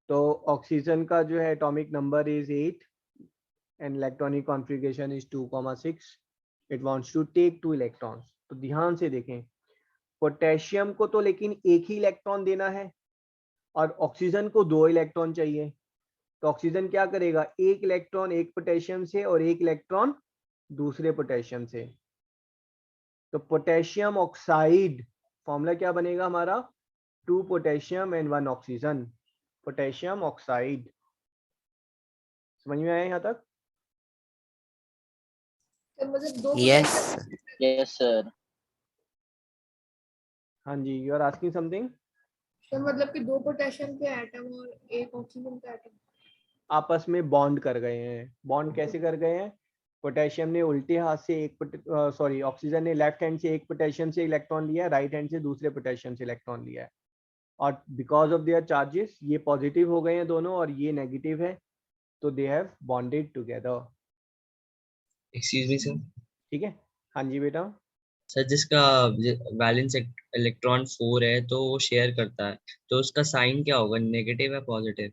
तो ऑक्सीजन का जो है atomic number is 8 and electronic configuration is 2,6। It wants to take 2 electrons. तो ध्यान से देखें, पोटेशियम को तो लेकिन एक ही इलेक्ट्रॉन देना है और ऑक्सीजन को 2 इलेक्ट्रॉन चाहिए। तो ऑक्सीजन क्या करेगा, एक इलेक्ट्रॉन एक पोटेशियम से और एक इलेक्ट्रॉन दूसरे पोटेशियम से। तो पोटेशियम ऑक्साइड फॉर्मूला क्या बनेगा हमारा, 2 potassium and 1 oxygen, potassium oxide. समझ में आया यहाँ तक? तो मतलब दो Yes. potassium- Yes, sir. हाँ जी, यू आर आस्किंग समथिंग। तो मतलब कि दो पोटेशियम के एटम और एक ऑक्सीजन का एटम। आपस में बॉन्ड कर गए हैं। बॉन्ड कैसे कर गए हैं, पोटेशियम ने उल्टे हाथ से ऑक्सीजन ने लेफ्ट हैंड से एक पोटेशियम से इलेक्ट्रॉन लिया है, राइट हैंड से दूसरे पोटेशियम से इलेक्ट्रॉन लिया है, और बिकॉज ऑफ देयर चार्जेस ये पॉजिटिव हो गए हैं दोनों और ये नेगेटिव है, तो they have bonded together. Excuse me sir. ठीक है, हाँ जी बेटा। सर जिसका वैलेंस इलेक्ट्रॉन 4 है तो वो शेयर करता है, तो उसका साइन क्या होगा, नेगेटिव या पॉजिटिव?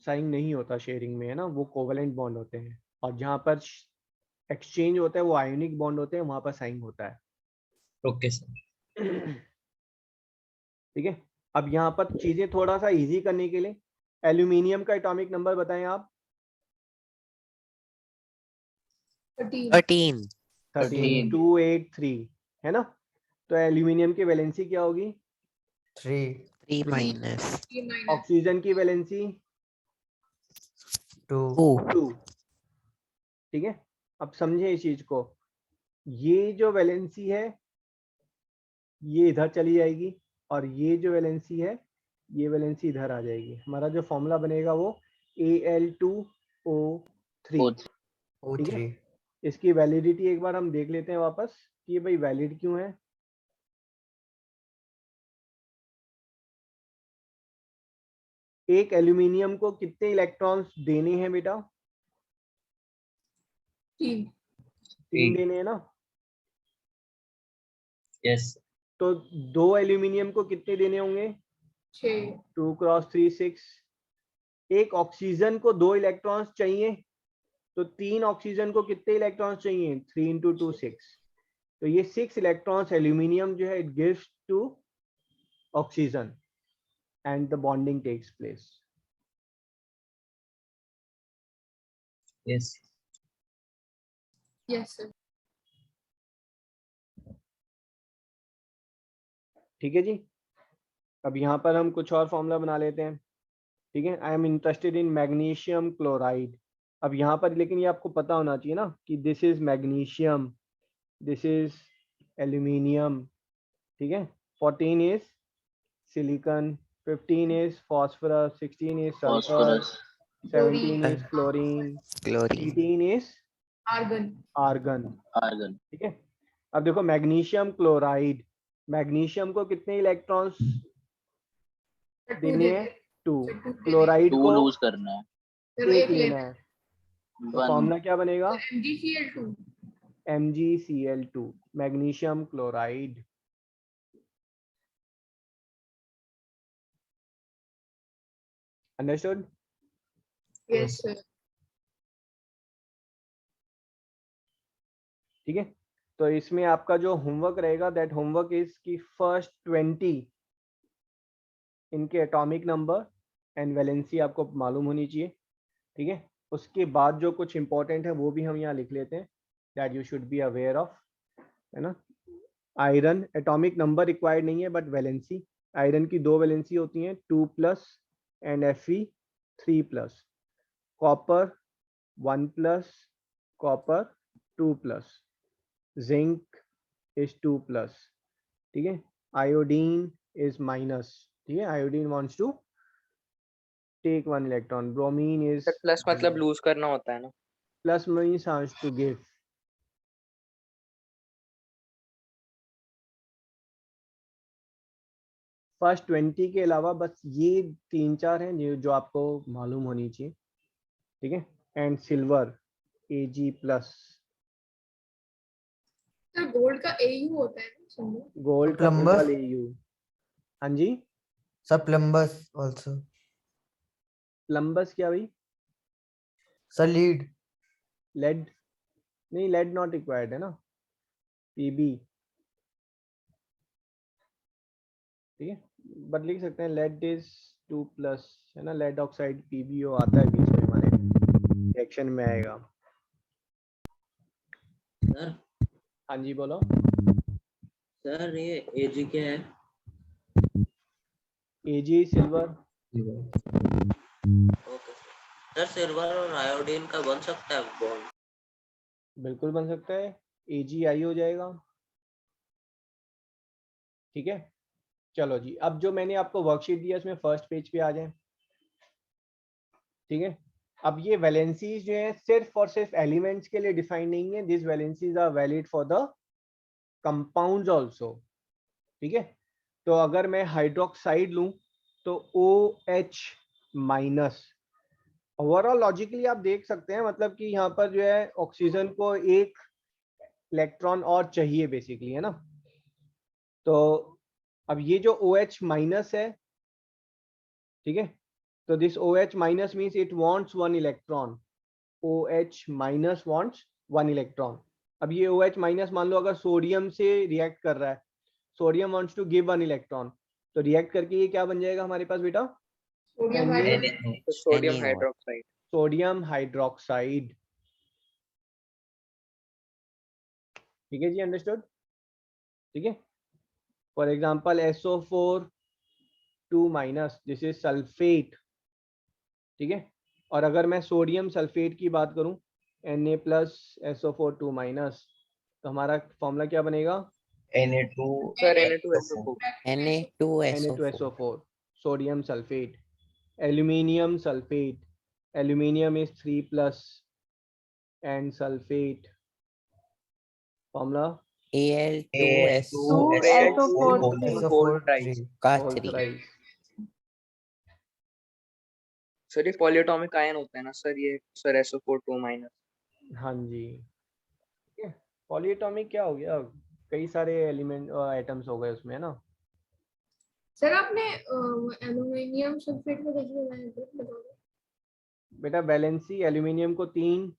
साइन नहीं होता शेयरिंग में, है ना, वो कोवेलेंट बॉन्ड होते हैं, और जहाँ पर एक्सचेंज होता है वो आयोनिक बॉन्ड होते हैं, वहां पर साइन होता है। Okay sir. ठीक है, अब यहाँ पर चीजें थोड़ा सा इजी करने के लिए एल्यूमिनियम का एटॉमिक नंबर बताएं आप। 13 13 283, है ना। तो एल्यूमिनियम की वैलेंसी क्या होगी, 3 minus ऑक्सीजन की वैलेंसी 2 2। ठीक है, अब समझे इस चीज को, ये जो वैलेंसी है ये इधर चली जाएगी और ये जो वैलेंसी है ये वैलेंसी इधर आ जाएगी। हमारा जो फॉर्मूला बनेगा वो Al2O3। ठीक है, O3 इसकी वैलिडिटी एक बार हम देख लेते हैं वापस कि भाई वैलिड क्यों है। एक एल्यूमिनियम को कितने इलेक्ट्रॉन्स देने हैं बेटा, 3 3 देने हैं ना। यस। तो 2 एल्यूमिनियम को कितने देने होंगे, 6 2 क्रॉस 3 6। एक ऑक्सीजन को 2 इलेक्ट्रॉन्स चाहिए, तो 3 ऑक्सीजन को कितने इलेक्ट्रॉन्स चाहिए, 3 इंटू 2 6। तो ये 6 इलेक्ट्रॉन्स एल्यूमिनियम जो है it gives to oxygen and the bonding takes place. Yes. Yes sir. ठीक है जी, अब यहाँ पर हम कुछ और फॉर्मूला बना लेते हैं। ठीक है, I am interested in magnesium chloride. अब यहाँ पर लेकिन ये आपको पता होना चाहिए ना कि this is magnesium, this is aluminium. ठीक है, 14 is silicon, 15 is phosphorus, 16 is sulphur, 17 is fluorine, chlorine 18 is argon Argon. ठीक है, अब देखो मैग्नीशियम क्लोराइड, मैग्नीशियम को कितने इलेक्ट्रॉन्स देने हैं, 2। क्लोराइड 2 को lose करना है. फिर एक एक लेना लेना है। तो 1. फॉर्मूला क्या बनेगा, MgCl2 MgCl2, magnesium chloride. Understood? Yes sir. ठीक है, तो इसमें आपका जो होमवर्क रहेगा दैट होमवर्क इज की फर्स्ट 20 इनके एटॉमिक नंबर एंड वैलेंसी आपको मालूम होनी चाहिए। ठीक है, उसके बाद जो कुछ इंपॉर्टेंट है वो भी हम यहाँ लिख लेते हैं that you should be aware of, है ना। आयरन एटॉमिक नंबर रिक्वायर्ड नहीं है बट वैलेंसी, आयरन की 2 वैलेंसी होती हैं, 2+ and Fe 3+। Copper 1+, copper 2+, zinc is 2+। ठीक है, आयोडीन इज -। ठीक है, iodine wants to take 1 electron, bromine is plus मतलब लूज करना होता है ना। Plus means wants to give. First 20 के अलावा बस ये 3-4 हैं जो आपको मालूम होनी चाहिए। ठीक है, and silver Ag plus. Sir gold का AU होता है ना सिंबल? गोल्ड का Plumbers? Symbol Au। हाँ जी, Sir, plumbers also. प्लम्बस क्या भाई? Sir, lead. लेड नहीं, लेड नॉट रिक्वायर्ड है ना, Pb। ठीक है, बट लिख सकते हैं लेड इज 2 प्लस, है ना, लेड ऑक्साइड PbO आता है बीच में हमारे रिएक्शन में आएगा। सर हाँ जी बोलो। सर ये Ag क्या है? Ag silver. Okay sir, silver और आयोडीन का बन सकता है बॉन्ड? बिल्कुल बन सकता है, AgI हो जाएगा। ठीक है, चलो जी, अब जो मैंने आपको वर्कशीट दिया इसमें फर्स्ट पेज पे आ जाए। ठीक है, अब ये वैलेंसीज जो है सिर्फ और सिर्फ एलिमेंट्स के लिए डिफाइन नहीं है, this valencies are valid for the compounds also. ठीक है, तो अगर मैं हाइड्रोक्साइड लूं तो OH माइनस, ओवरऑल लॉजिकली आप देख सकते हैं, मतलब कि यहाँ पर जो है ऑक्सीजन को एक इलेक्ट्रॉन और चाहिए बेसिकली, है ना। तो अब ये जो OH माइनस है, ठीक है, तो this OH minus means it wants 1 electron, OH minus wants 1 electron. अब ये OH माइनस मान लो अगर सोडियम से रिएक्ट कर रहा है, sodium wants to give 1 electron, तो रिएक्ट करके ये क्या बन जाएगा हमारे पास बेटा? Sodium Na- hydroxide. तो sodium NaOH. Hydroxide. Sodium hydroxide. ठीक है जी, अंडरस्टूड। ठीक है, for example SO4 2 minus, this is sulphate. ठीक है, और अगर मैं सोडियम सल्फेट की बात करूं Na प्लस SO4 2 माइनस, तो हमारा फॉर्मूला क्या बनेगा? Na2 sir Na2SO4। Na2SO4. Na2SO4, sodium sulphate. Aluminium sulphate, aluminium is 3 plus and sulphate, formula Al2SO4 thrice. 3. Whole K3. Thrice. Sir ये पॉलीएटॉमिक आयन होता है ना सर, ये सर SO4 2 माइनस। हाँ जी, ठीक है, पॉलीएटॉमिक क्या हो गया, कई सारे एलिमेंट एटम्स हो गए उसमें, है ना। सर आपने एल्युमिनियम सल्फेट को कैसे बनाया था बताओ? बेटा वैलेंसी एल्यूमिनियम को 3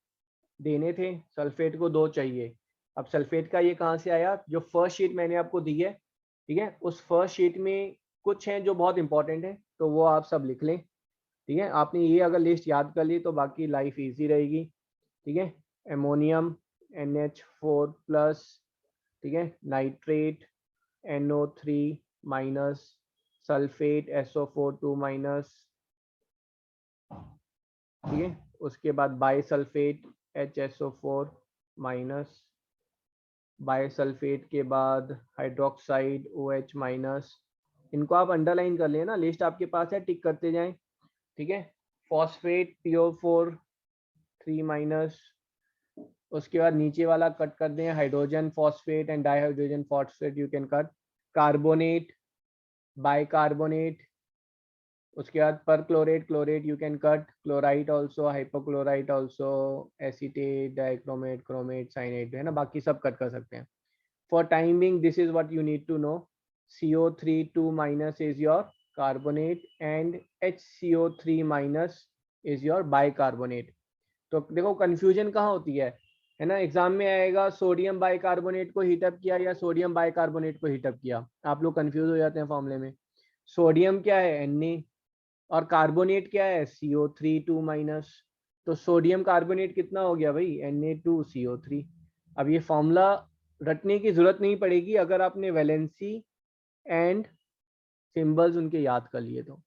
देने थे, सल्फेट को 2 चाहिए। अब सल्फेट का ये कहाँ से आया? जो फर्स्ट शीट मैंने आपको दी है, ठीक है, उस फर्स्ट शीट में कुछ हैं जो बहुत इंपॉर्टेंट है, तो वो आप सब लिख लें। ठीक है, आपने ये अगर लिस्ट याद कर ली तो बाकी लाइफ इजी रहेगी। ठीक है, एमोनियम NH4 प्लस, ठीक है, nitrate NO3 minus, sulphate SO4 2 minus, ठीक है, उसके बाद बाइसल्फेट HSO4 माइनस, बाइसल्फेट के बाद हाइड्रोक्साइड OH माइनस। इनको आप अंडरलाइन कर लेना, लिस्ट आपके पास है, टिक करते जाएं। ठीक है, फॉस्फेट PO4 3 माइनस, उसके बाद नीचे वाला कट कर दें, hydrogen phosphate and dihydrogen phosphate you can cut, carbonate, bicarbonate, उसके बाद perchlorate, chlorate you can cut, chloride also, hypochlorite also, acetate, dichromate, chromate, cyanate, है ना, बाकी सब कट कर सकते हैं। For time being this is what you need to know, CO3 2 minus is your carbonate and HCO3 minus is your bicarbonate. तो देखो confusion कहाँ होती है ना, एग्जाम में आएगा सोडियम बाइकार्बोनेट को हीटअप किया या सोडियम बाइकार्बोनेट को हीटअप किया, आप लोग कंफ्यूज हो जाते हैं फॉर्मूले में। सोडियम क्या है Na और कार्बोनेट क्या है CO3 2 माइनस, तो सोडियम कार्बोनेट कितना हो गया भाई Na2CO3। अब ये फॉर्मूला रटने की जरूरत नहीं पड़ेगी अगर आपने वैलेंसी एंड सिंबल्स उनके याद कर लिए तो।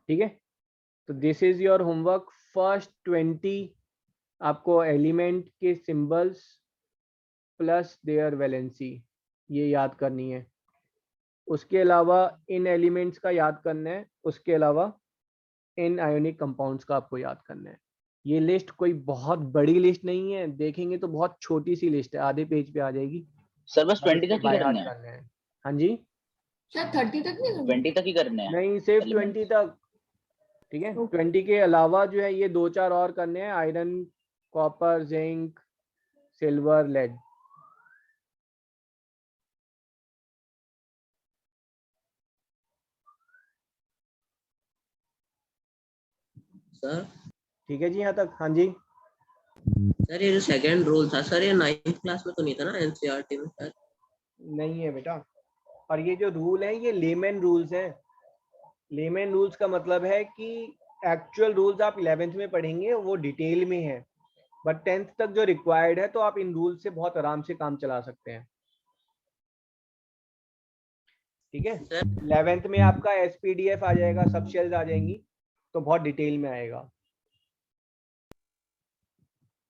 ठीक है, तो this is your homework, first 20 आपको एलिमेंट के सिंबल्स प्लस देयर वैलेंसी ये याद करनी है। उसके अलावा इन एलिमेंट्स का याद करना है, उसके अलावा इन आयोनिक कंपाउंड्स का आपको याद करना है। ये लिस्ट कोई बहुत बड़ी लिस्ट नहीं है, देखेंगे तो बहुत छोटी सी लिस्ट है, आधे पेज पे आ जाएगी। सर बस 20 इसको तक ही by करने heart हैं? करना है। हाँ जी, सर 30 तक नहीं करना? 20 तक ही करने हैं नहीं सिर्फ elements? 20 तक, ठीक है। Okay. 20 के अलावा जो है ये 2-4 और करने हैं, iron, copper, zinc, silver, lead. Sir ठीक है जी यहाँ तक? हाँ जी। सर ये जो सेकंड रूल था सर, ये 9th क्लास में तो नहीं था ना एनसीईआरटी में सर? नहीं है बेटा, और ये जो रूल है ये लेमन रूल्स हैं। लेमन रूल्स का मतलब है कि एक्चुअल रूल्स आप 11th में पढ़ेंगे वो डिटेल में है, बट 10th तक जो रिक्वायर्ड है तो आप इन रूल से बहुत आराम से काम चला सकते हैं। ठीक है। सर 11th में आपका एसपीडीएफ आ जाएगा, सब शेल्स आ जाएंगी, तो बहुत डिटेल में आएगा।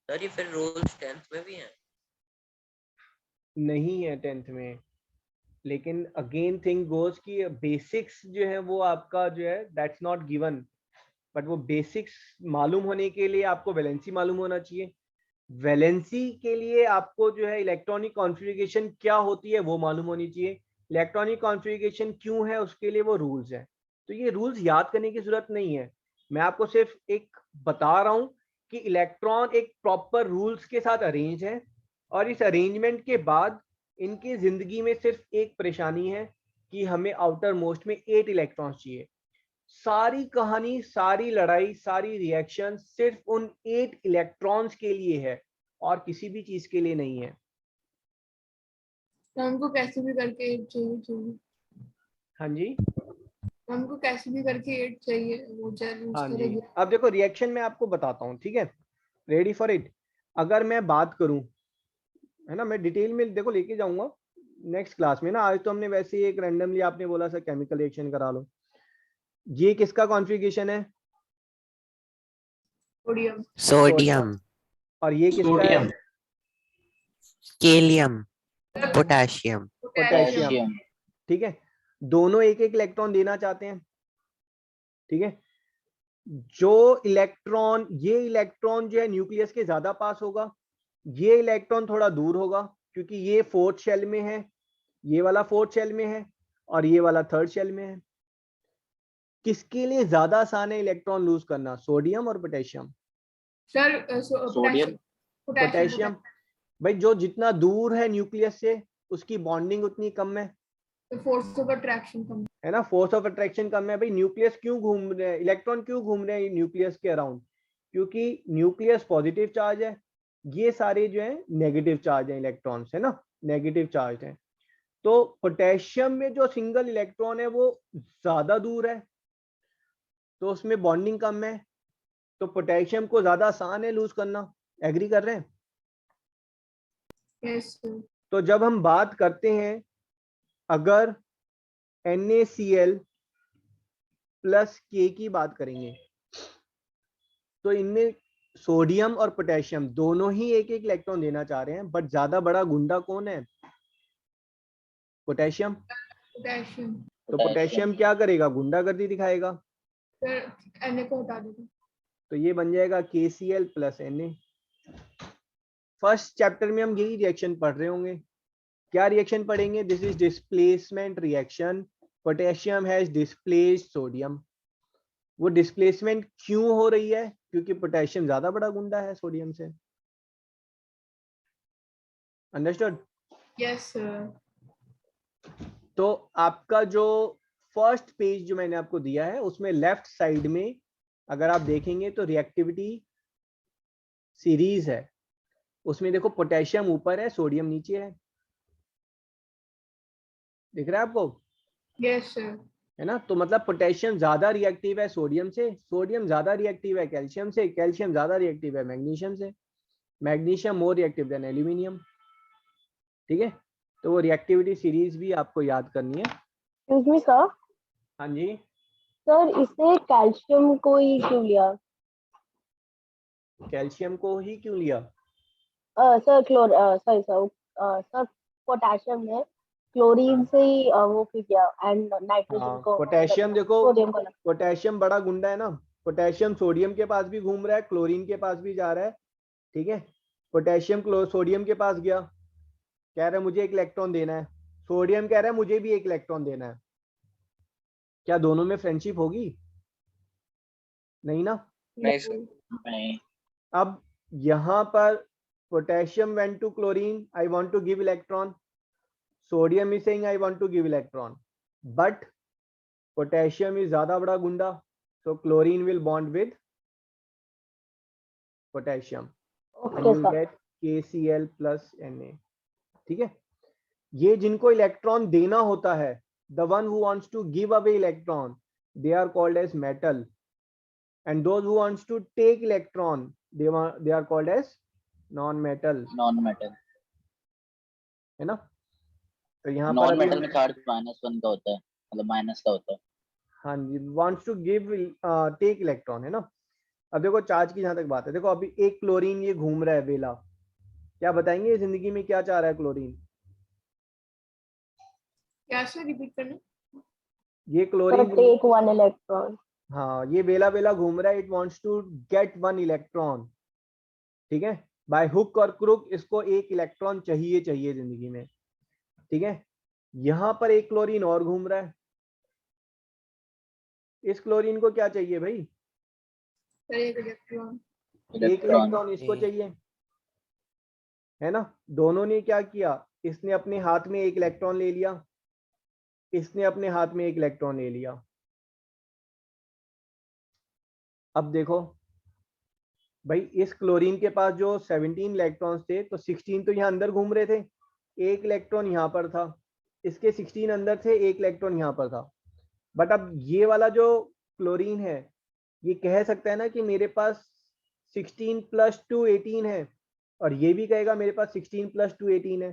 सर ये फिर रूल्स 10th में भी हैं? नहीं है 10th में, लेकिन अगेन थिंग गोज कि बेसिक्स जो है वो आपका जो है दैट्स नॉट गिवन, बट वो बेसिक्स मालूम होने के लिए आपको वैलेंसी मालूम होना चाहिए। वैलेंसी के लिए आपको जो है इलेक्ट्रॉनिक कॉन्फ़िगरेशन क्या होती है वो मालूम होनी चाहिए। इलेक्ट्रॉनिक कॉन्फ़िगरेशन क्यों है उसके लिए वो रूल्स हैं। तो ये रूल्स याद करने की जरूरत नहीं है, मैं आपको सिर्फ एक बता रहा हूँ कि इलेक्ट्रॉन एक प्रॉपर रूल्स के साथ अरेंज है, और इस अरेंजमेंट के बाद इनकी जिंदगी में सिर्फ एक परेशानी है कि हमें आउटर मोस्ट में 8 इलेक्ट्रॉन्स चाहिए। सारी कहानी, सारी लड़ाई, सारी रिएक्शन सिर्फ उन 8 इलेक्ट्रॉन्स के लिए है और किसी भी चीज के लिए नहीं है। तो हमको कैसे भी करके 8 चाहिए। हाँ जी, हमको कैसे भी करके 8 चाहिए, वो जरूर हाँ जी। करेगी। अब देखो रिएक्शन में आपको बताता हूँ, ठीक है, रेडी फॉर इट। अगर मैं बात करूं, है ना, मैं डिटेल में देखो लेके जाऊंगा नेक्स्ट क्लास में ना, आज तो हमने वैसे ही एक रैंडमली आपने बोला सर केमिकल रिएक्शन करा लो। ये किसका कॉन्फ़िगरेशन है? सोडियम। सोडियम, और ये किसका है? Sodium. कैलियम, पोटेशियम। पोटेशियम। ठीक है, दोनों एक एक इलेक्ट्रॉन देना चाहते हैं। ठीक है, जो इलेक्ट्रॉन, ये इलेक्ट्रॉन जो है न्यूक्लियस के ज्यादा पास होगा, ये इलेक्ट्रॉन थोड़ा दूर होगा, क्योंकि ये 4th शेल में है, ये वाला 4th शेल में है, और ये वाला 3rd शेल में है। किसके लिए ज्यादा आसान है इलेक्ट्रॉन लूज करना, सोडियम और पोटेशियम? Sir sodium. पोटेशियम। भाई जो जितना दूर है न्यूक्लियस से उसकी बॉन्डिंग उतनी कम है, फोर्स ऑफ अट्रैक्शन कम है ना, फोर्स ऑफ अट्रैक्शन कम है। भाई न्यूक्लियस क्यों घूम रहे हैं, इलेक्ट्रॉन क्यों घूम रहे हैं न्यूक्लियस के अराउंड? क्योंकि न्यूक्लियस पॉजिटिव चार्ज है, ये सारे जो है नेगेटिव चार्ज है, इलेक्ट्रॉन्स, है ना, नेगेटिव चार्ज है। तो पोटेशियम में जो सिंगल इलेक्ट्रॉन है वो ज्यादा दूर है, तो उसमें बॉन्डिंग कम है, तो पोटेशियम को ज्यादा आसान है लूज करना। एग्री कर रहे हैं? Yes sir. तो जब हम बात करते हैं, अगर NaCl प्लस K की बात करेंगे, तो इनमें सोडियम और पोटेशियम दोनों ही एक एक इलेक्ट्रॉन देना चाह रहे हैं, बट ज्यादा बड़ा गुंडा कौन है? पोटेशियम। पोटेशियम। तो पोटेशियम क्या करेगा, गुंडागर्दी दिखाएगा, सर Na को हटा देगा। तो ये बन जाएगा KCl plus Na। First chapter में हम यही रिएक्शन पढ़ रहे होंगे। क्या रिएक्शन पढ़ेंगे? This is displacement reaction, potassium has displaced sodium. वो डिस्प्लेसमेंट क्यों हो रही है? क्योंकि पोटेशियम ज्यादा बड़ा गुंडा है सोडियम से। अंडरस्टूड? Yes sir. तो आपका जो फर्स्ट पेज जो मैंने आपको दिया है उसमें लेफ्ट साइड में अगर आप देखेंगे तो रिएक्टिविटी सीरीज है, उसमें देखो पोटेशियम ऊपर है, सोडियम नीचे है, दिख रहा है आपको? Yes sir. है ना, तो मतलब पोटेशियम ज्यादा रिएक्टिव है सोडियम से, सोडियम ज्यादा रिएक्टिव है कैल्शियम से, कैल्शियम ज्यादा रिएक्टिव है मैग्नीशियम से, magnesium more reactive than aluminium. ठीक है, तो वो रिएक्टिविटी सीरीज भी आपको याद करनी है। Excuse me sir. हाँ जी, सर इसने कैल्शियम को ही क्यों लिया? कैल्शियम को ही क्यों लिया? Sir sorry sir, sir potassium ने क्लोरीन से ही वो किया एंड नाइट्रोजन को, पोटेशियम देखो, सोडियम को। पोटेशियम बड़ा गुंडा है ना, पोटेशियम सोडियम के पास भी घूम रहा है, क्लोरीन के पास भी जा रहा है। ठीक है, पोटेशियम सोडियम के पास गया, कह रहा है मुझे एक इलेक्ट्रॉन देना है, सोडियम कह रहा है मुझे भी एक इलेक्ट्रॉन देना है। क्या दोनों में फ्रेंडशिप होगी? नहीं ना? नहीं सर। नहीं अब यहाँ पर potassium went to chlorine, I want to give electron. Sodium is saying I want to give electron, but potassium is ज़्यादा बड़ा गुंडा, so chlorine will bond with potassium and Okay, you'll sir. get KCl plus Na. ठीक है? ये जिनको electron देना होता है, the one who wants to give away electron, they are called as metal, and those who wants to take electron, they are called as non-metal. Non metal है ना? तो यहाँ पर नॉन अभी मेटल में चार्ज -1 का होता है, मतलब माइनस का होता है। हाँ जी, wants to give take electron, है ना? अब देखो चार्ज की जहां तक बात है, देखो अभी एक क्लोरीन ये घूम रहा है बेला, क्या बताएंगे जिंदगी में क्या चाह रहा है क्लोरीन? क्या सर रिपीट करना? ये So क्लोरीन, take 1 electron. हाँ ये बेला बेला घूम रहा है, it wants to get 1 electron, ठीक है? बाय हुक और क्रुक इसको एक इलेक्ट्रॉन चाहिए जिंदगी में, ठीक है? यहाँ पर एक क्लोरीन और घूम रहा है, इस क्लोरीन को क्या चाहिए भाई? सर एक इलेक्ट्रॉन। एक इलेक्ट्रॉन इसको चाहिए, है ना? दोनों ने क्या किया, इसने अपने हाथ में एक इलेक्ट्रॉन ले लिया, इसने अपने हाथ में एक इलेक्ट्रॉन ले लिया। अब देखो भाई, इस क्लोरीन के पास जो 17 इलेक्ट्रॉन्स थे, तो 16 तो यहाँ अंदर घूम रहे थे, एक इलेक्ट्रॉन यहाँ पर था, इसके 16 अंदर थे, एक इलेक्ट्रॉन यहाँ पर था। बट अब ये वाला जो क्लोरीन है, ये कह सकता है ना कि मेरे पास 16 + 2 18 है, और ये भी कहेगा मेरे पास 16 + 2 18 है।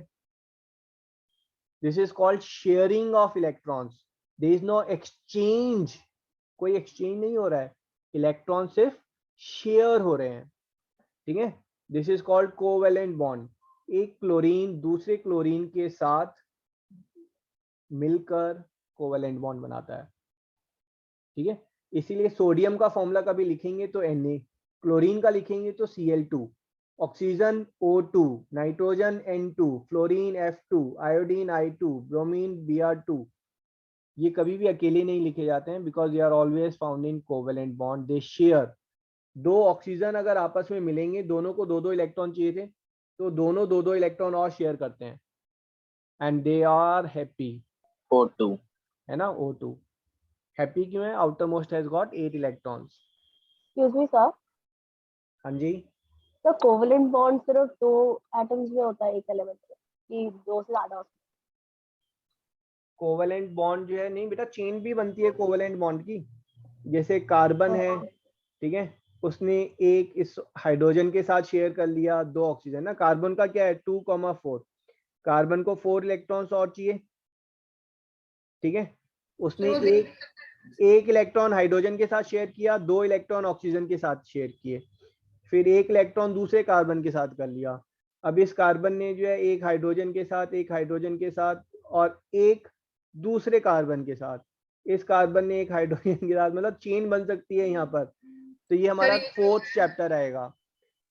This is called sharing of electrons, there is no exchange, कोई एक्सचेंज नहीं हो रहा है, इलेक्ट्रॉन सिर्फ शेयर हो रहे हैं, ठीक है? This is called covalent bond. एक क्लोरीन दूसरे क्लोरीन के साथ मिलकर कोवेलेंट बॉन्ड बनाता है, ठीक है? इसीलिए सोडियम का फॉर्मूला कभी लिखेंगे तो Na, क्लोरीन का लिखेंगे तो Cl2, oxygen O2, nitrogen N2, fluorine F2, iodine I2, bromine Br2। ये कभी भी अकेले नहीं लिखे जाते हैं, because they are always found in covalent bond, they share. दो ऑक्सीजन अगर आपस में मिलेंगे, दोनों को 2-2 इलेक्ट्रॉन चाहिए थे, तो दोनों 2-2 इलेक्ट्रॉन और शेयर करते हैं, and they are happy, O2 है ना? O2 हैप्पी क्यों है? Outer most has got 8 electrons. Excuse me, sir. हाँ जी, तो कोवेलेंट बॉन्ड सिर्फ 2 एटम्स में होता है एक एलिमेंट में, कि 2 से ज्यादा? कोवेलेंट बॉन्ड जो है, नहीं बेटा, चेन भी बनती है कोवेलेंट बॉन्ड की। जैसे कार्बन है, ठीक है, उसने एक इस हाइड्रोजन के साथ शेयर कर लिया 2 ऑक्सीजन ना। कार्बन का क्या है 2,4, कार्बन को 4 इलेक्ट्रॉन्स और चाहिए, ठीक है? उसने एक इलेक्ट्रॉन हाइड्रोजन के साथ शेयर किया, 2 इलेक्ट्रॉन ऑक्सीजन के साथ शेयर किए, फिर एक इलेक्ट्रॉन दूसरे कार्बन के साथ कर लिया। अब इस कार्बन ने जो है एक हाइड्रोजन के साथ, एक हाइड्रोजन के साथ, और एक दूसरे कार्बन के साथ, इस कार्बन ने एक हाइड्रोजन के साथ, मतलब चेन बन सकती है यहाँ पर। तो ये हमारा 4th चैप्टर आएगा।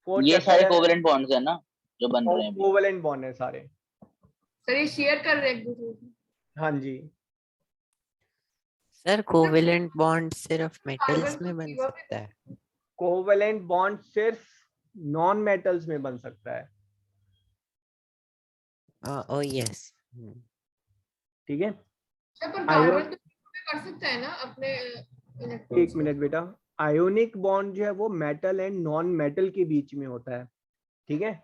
ये सारे कोवेलेंट बॉन्ड्स है ना जो बन रहे हैं? कोवेलेंट बॉन्ड है सारे। सर ये शेयर कर रहे हैं एक दूसरे से? हाँ जी। सर कोवेलेंट बॉन्ड सिर्फ मेटल्स कार्बन में को बन give up सकता है? कोवेलेंट बॉन्ड सिर्फ नॉन मेटल्स में बन सकता है। Oh yes. ठीक है, सर पर कार्बन तो कर सकता है ना अपने इलेक्ट्रॉन्स एक मिनट बेटा, आयोनिक बॉन्ड जो है वो मेटल एंड नॉन मेटल के बीच में होता है, ठीक है?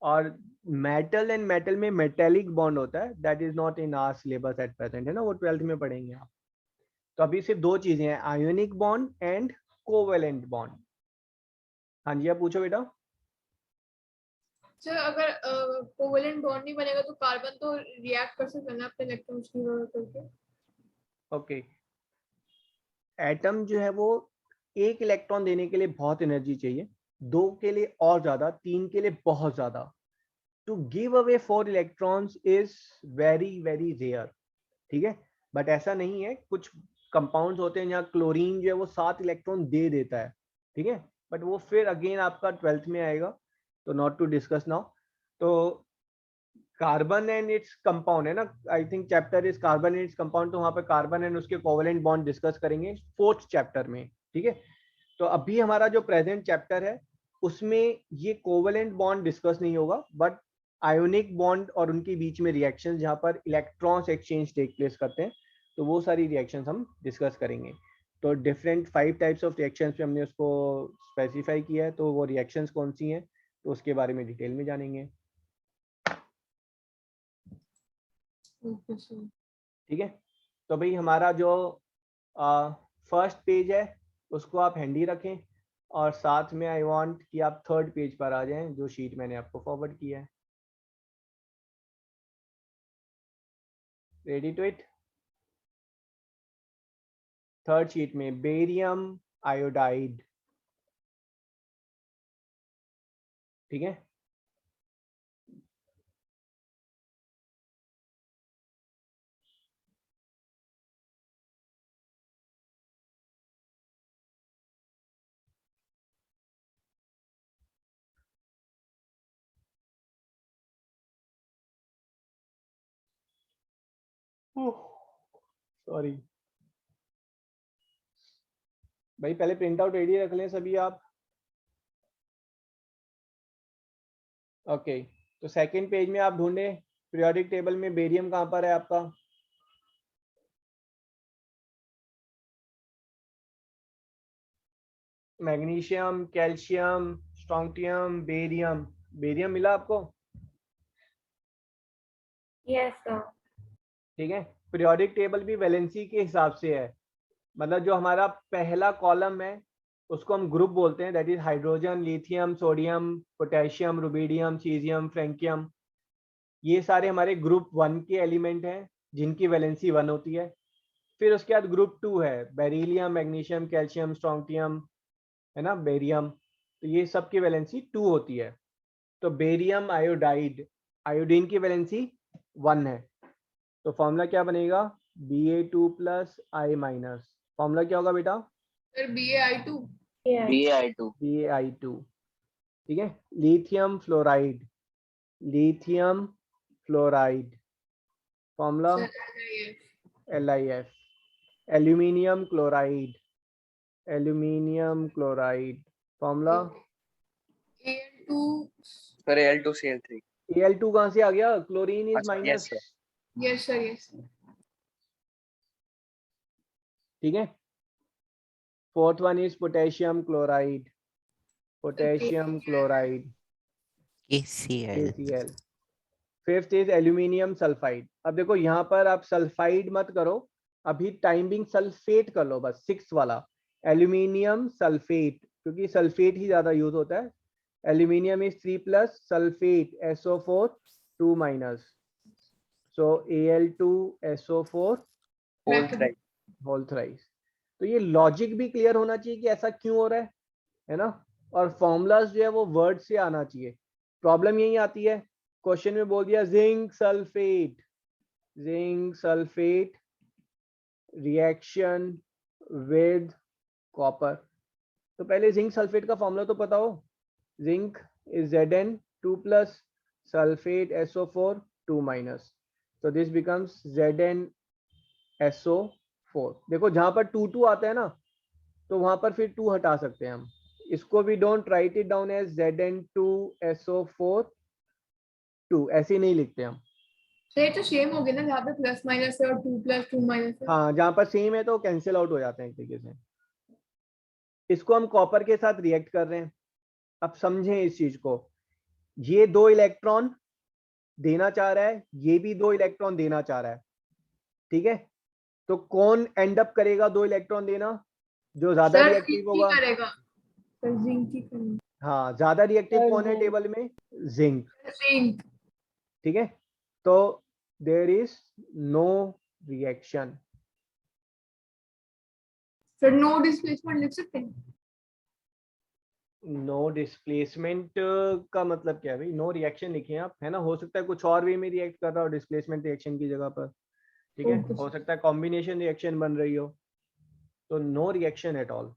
और मेटल एंड मेटल में मेटेलिक बॉन्ड होता है, that is not in our syllabus at present, है ना? वो 12th में पढ़ेंगे आप। तो अभी सिर्फ 2 चीजें हैं, ionic bond and covalent bond. हाँ जी, आप पूछो बेटा। सर अगर कोवेलेंट बॉन्ड नहीं बनेगा तो कार्बन तो रिएक्ट कर सकता है ना अपने इलेक्ट्रॉन्स की व्यवहार करके? ओके, एटम जो है वो एक इलेक्ट्रॉन देने के लिए बहुत एनर्जी चाहिए, 2 के लिए और ज्यादा, 3 के लिए बहुत ज्यादा। To give away 4 electrons is very very rare, ठीक है? बट ऐसा नहीं है, कुछ कंपाउंड्स होते हैं जहाँ क्लोरीन जो है वो 7 इलेक्ट्रॉन दे देता है, ठीक है? बट वो फिर अगेन आपका 12th में आएगा, तो नॉट टू डिस्कस नाउ। तो कार्बन एंड इट्स कंपाउंड है ना, I think chapter is carbon and its compound, तो वहां पे कार्बन एंड उसके कोवेलेंट बॉन्ड डिस्कस करेंगे 4th चैप्टर में, ठीक है? तो अभी हमारा जो प्रेजेंट चैप्टर है उसमें ये कोवेलेंट बॉन्ड डिस्कस नहीं होगा, बट आयोनिक बॉन्ड और उनके बीच में रिएक्शंस जहां पर इलेक्ट्रॉन्स एक्सचेंज टेक प्लेस करते हैं, तो वो सारी रिएक्शंस हम डिस्कस करेंगे। तो डिफरेंट 5 टाइप्स ऑफ रिएक्शंस पे हमने उसको स्पेसिफाई किया है, तो वो रिएक्शंस कौन सी हैं तो उसके बारे में डिटेल में जानेंगे। Okay sir. ठीक है, तो भाई हमारा जो फर्स्ट पेज है उसको आप हैंडी रखें, और साथ में आई वांट कि आप थर्ड पेज पर आ जाएं जो शीट मैंने आपको फॉरवर्ड किया है। Ready to it. Third sheet में बेरियम आयोडाइड, ठीक है। सॉरी भाई, पहले प्रिंट आउट रेडी रख लें सभी आप। ओके, तो सेकंड पेज में आप ढूंढें पीरियोडिक टेबल में बेरियम कहाँ पर है आपका। Magnesium, calcium, strontium, barium. Barium मिला आपको? Yes sir. ठीक है, पीरियोडिक टेबल भी वैलेंसी के हिसाब से है, मतलब जो हमारा पहला कॉलम है उसको हम ग्रुप बोलते हैं, that is hydrogen, lithium, sodium, potassium, rubidium, caesium, francium. ये सारे हमारे ग्रुप 1 के एलिमेंट हैं जिनकी वैलेंसी 1 होती है। फिर उसके बाद ग्रुप 2 है, बेरिलियम, मैग्नीशियम, कैल्शियम, स्ट्रोंटियम, है ना, बेरियम। तो ये सब की वैलेंसी 2 होती है। तो बेरियम आयोडाइड, आयोडीन की वैलेंसी 1 है, तो फॉर्मूला क्या बनेगा, Ba2 plus I minus. Formula क्या होगा बेटा? Sir BaI2। BaI2। ठीक है। Lithium fluoride, lithium fluoride, formula LiF। Aluminium chloride, aluminium chloride, formula Al2। Sir Al2Cl3। Al2 कहाँ से आ गया, क्लोरीन इज अच्छा, माइनस। Yes sir yes. ठीक है। Fourth one is potassium chloride, potassium chloride, KCl. KCl। Fifth is aluminium sulphide. अब देखो यहाँ पर आप सल्फाइड मत करो, अभी टाइमिंग सल्फेट कर लो बस, 6 वाला एल्यूमिनियम सल्फेट, क्योंकि सल्फेट ही ज्यादा यूज होता है। Aluminium is 3 plus sulphate SO4 2 minus, so Al2SO4 whole thrice. तो ये लॉजिक भी क्लियर होना चाहिए कि ऐसा क्यों हो रहा है ना, और फॉर्मूलाज जो है वो वर्ड से आना चाहिए। प्रॉब्लम यही आती है, क्वेश्चन में बोल दिया zinc sulphate, zinc sulphate reaction with copper. तो पहले जिंक सल्फेट का फॉर्मूला तो पता हो, zinc is Zn2 plus sulphate SO4 2 minus, so this becomes ZnSO4। देखो जहां पर 2 आता है ना, तो वहां पर फिर 2 हटा सकते हैं हम, इसको भी don't write it down as Zn2SO4 2, ऐसे नहीं लिखते हम। तो ये तो सेम हो गया ना, जहाँ पे प्लस माइनस है और 2 प्लस 2 माइनस है। हाँ, जहां पर सेम है तो कैंसिल आउट हो जाते हैं एक तरीके से। इसको हम कॉपर के साथ रिएक्ट कर रहे हैं। अब समझें इस चीज को, ये 2 इलेक्ट्रॉन देना चाह रहा है, ये भी 2 इलेक्ट्रॉन देना चाह रहा है, ठीक है। तो कौन एंड अप करेगा 2 इलेक्ट्रॉन देना, जो ज्यादा रिएक्टिव होगा। करेगा सर, जिंक ही करेगा। हाँ, ज्यादा रिएक्टिव कौन है टेबल में, जिंक, जिंक। ठीक है। तो there is no reaction. Sir no displacement लिख सकते हैं। नो डिस्प्लेसमेंट का मतलब क्या है भाई, नो रिएक्शन लिखे आप, है ना, हो सकता है कुछ और वे में रिएक्ट कर रहा हो डिस्प्लेसमेंट रिएक्शन की जगह पर, ठीक है, हो सकता है कॉम्बिनेशन रिएक्शन बन रही हो, तो no reaction at all.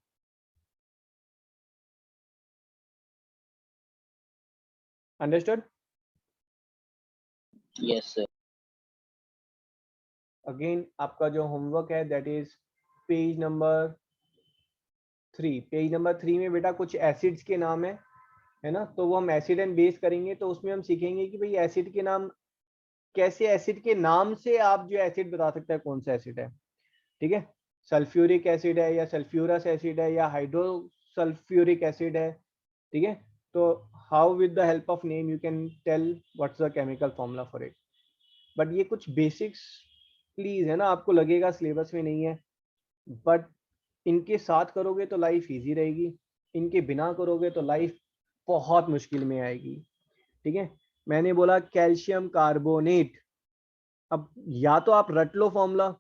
Understood? Yes sir. Again आपका जो होमवर्क है that is page number 3, page number 3 में बेटा कुछ एसिड्स के नाम है ना, तो वो हम एसिड एंड बेस करेंगे, तो उसमें हम सीखेंगे कि भाई एसिड के नाम कैसे, एसिड के नाम से आप जो एसिड बता सकते हैं कौन सा एसिड है, ठीक है। सल्फ्यूरिक एसिड है या सल्फ्यूरस एसिड है या हाइड्रोसल्फ्यूरिक एसिड है, ठीक है। तो how with the help of name you can tell what's the chemical formula for it. But ये कुछ बेसिक्स प्लीज है ना, आपको लगेगा सिलेबस में नहीं है, बट इनके साथ करोगे तो लाइफ इजी रहेगी, इनके बिना करोगे तो लाइफ बहुत मुश्किल में आएगी, ठीक है। मैंने बोला कैल्शियम कार्बोनेट, अब या तो आप रट लो फॉर्मूला,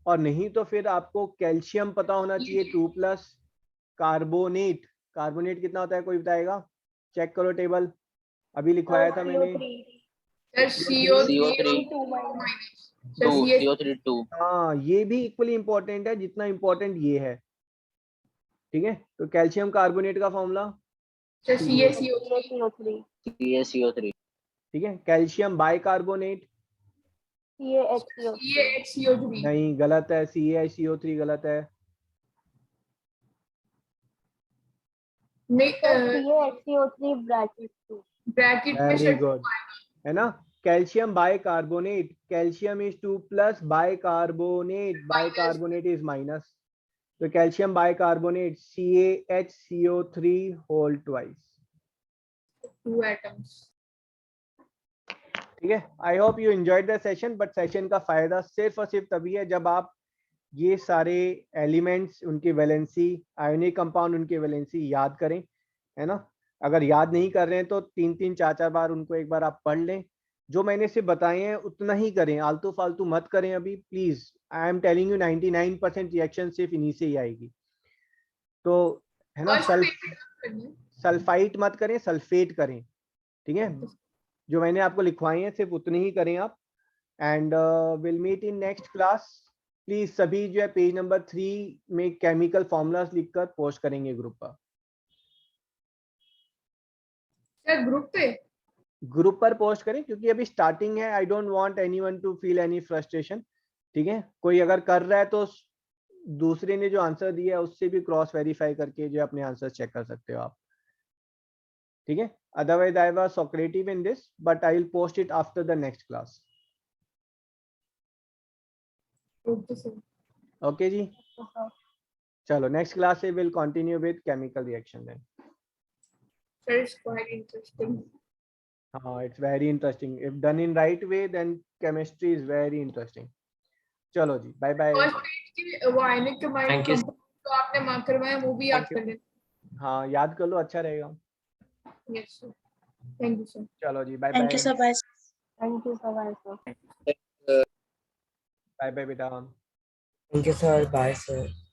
और नहीं तो फिर आपको कैल्शियम पता होना चाहिए 2+ कार्बोनेट, कार्बोनेट कितना होता है कोई बताएगा, चेक करो टेबल, अभी लिखवाया था मैंने। सर CO3 2 CO3 2 हाँ ये भी इक्वली इंपॉर्टेंट है जितना इंपॉर्टेंट ये है, ठीक है। तो कैल्शियम कार्बोनेट का फॉर्मूला सर CaCO3 CaCO3 ठीक है। कैल्शियम बाइकार्बोनेट CaHCO3 नहीं, गलत है, CaCO3 गलत है। नहीं CaHCO3 ब्रैकेट 2 ब्रैकेट में वेरी सर गुड, है ना। Calcium bicarbonate, calcium is 2+ bicarbonate, bicarbonate is minus, तो calcium bicarbonate CaHCO3 whole twice, 2 atoms। ठीक है। I hope you enjoyed the session, but session का फायदा सिर्फ और सिर्फ तभी है जब आप ये सारे एलिमेंट्स, उनकी वैलेंसी, आयोनिक कंपाउंड उनकी वैलेंसी याद करें, है ना। अगर याद नहीं कर रहे हैं तो 3-3 4-4 बार उनको एक बार आप पढ़ लें, जो मैंने सिर्फ बताए हैं उतना ही करें, आलतू फालतू मत करें अभी please. I am telling you 99% reaction सिर्फ इन्हीं से ही आएगी, तो है ना। सल्फाइट मत करें, सल्फेट करें, ठीक है। जो मैंने आपको लिखवाए हैं सिर्फ उतने ही करें आप, and will meet in next class. Please सभी जो है पेज नंबर 3 में केमिकल फॉर्मूलाज लिखकर पोस्ट करेंगे ग्रुप पर। सर ग्रुप पर पोस्ट करें क्योंकि अभी स्टार्टिंग है, I don't want anyone to feel any frustration, ठीक है। कोई अगर कर रहा है तो दूसरे ने जो आंसर दिया है उससे भी क्रॉस वेरीफाई करके जो अपने आंसर चेक कर सकते हो आप, ठीक है। Otherwise I was Socrative in this, but I will post it after the next class. Okay जी, चलो नेक्स्ट क्लास से will continue with chemical reaction then. Sir, it's quite interesting. हाँ, it's very interesting. If done in right way, then chemistry is very interesting. चलो जी, bye bye. First page की वो ionic compound Thank you. जो आपने mark करवाया वो भी याद कर लेना। हाँ याद कर लो, अच्छा रहेगा। Yes sir. Thank you sir. चलो जी, bye bye. Thank you sir bye bye बेटा। Thank you, sir. Bye, sir.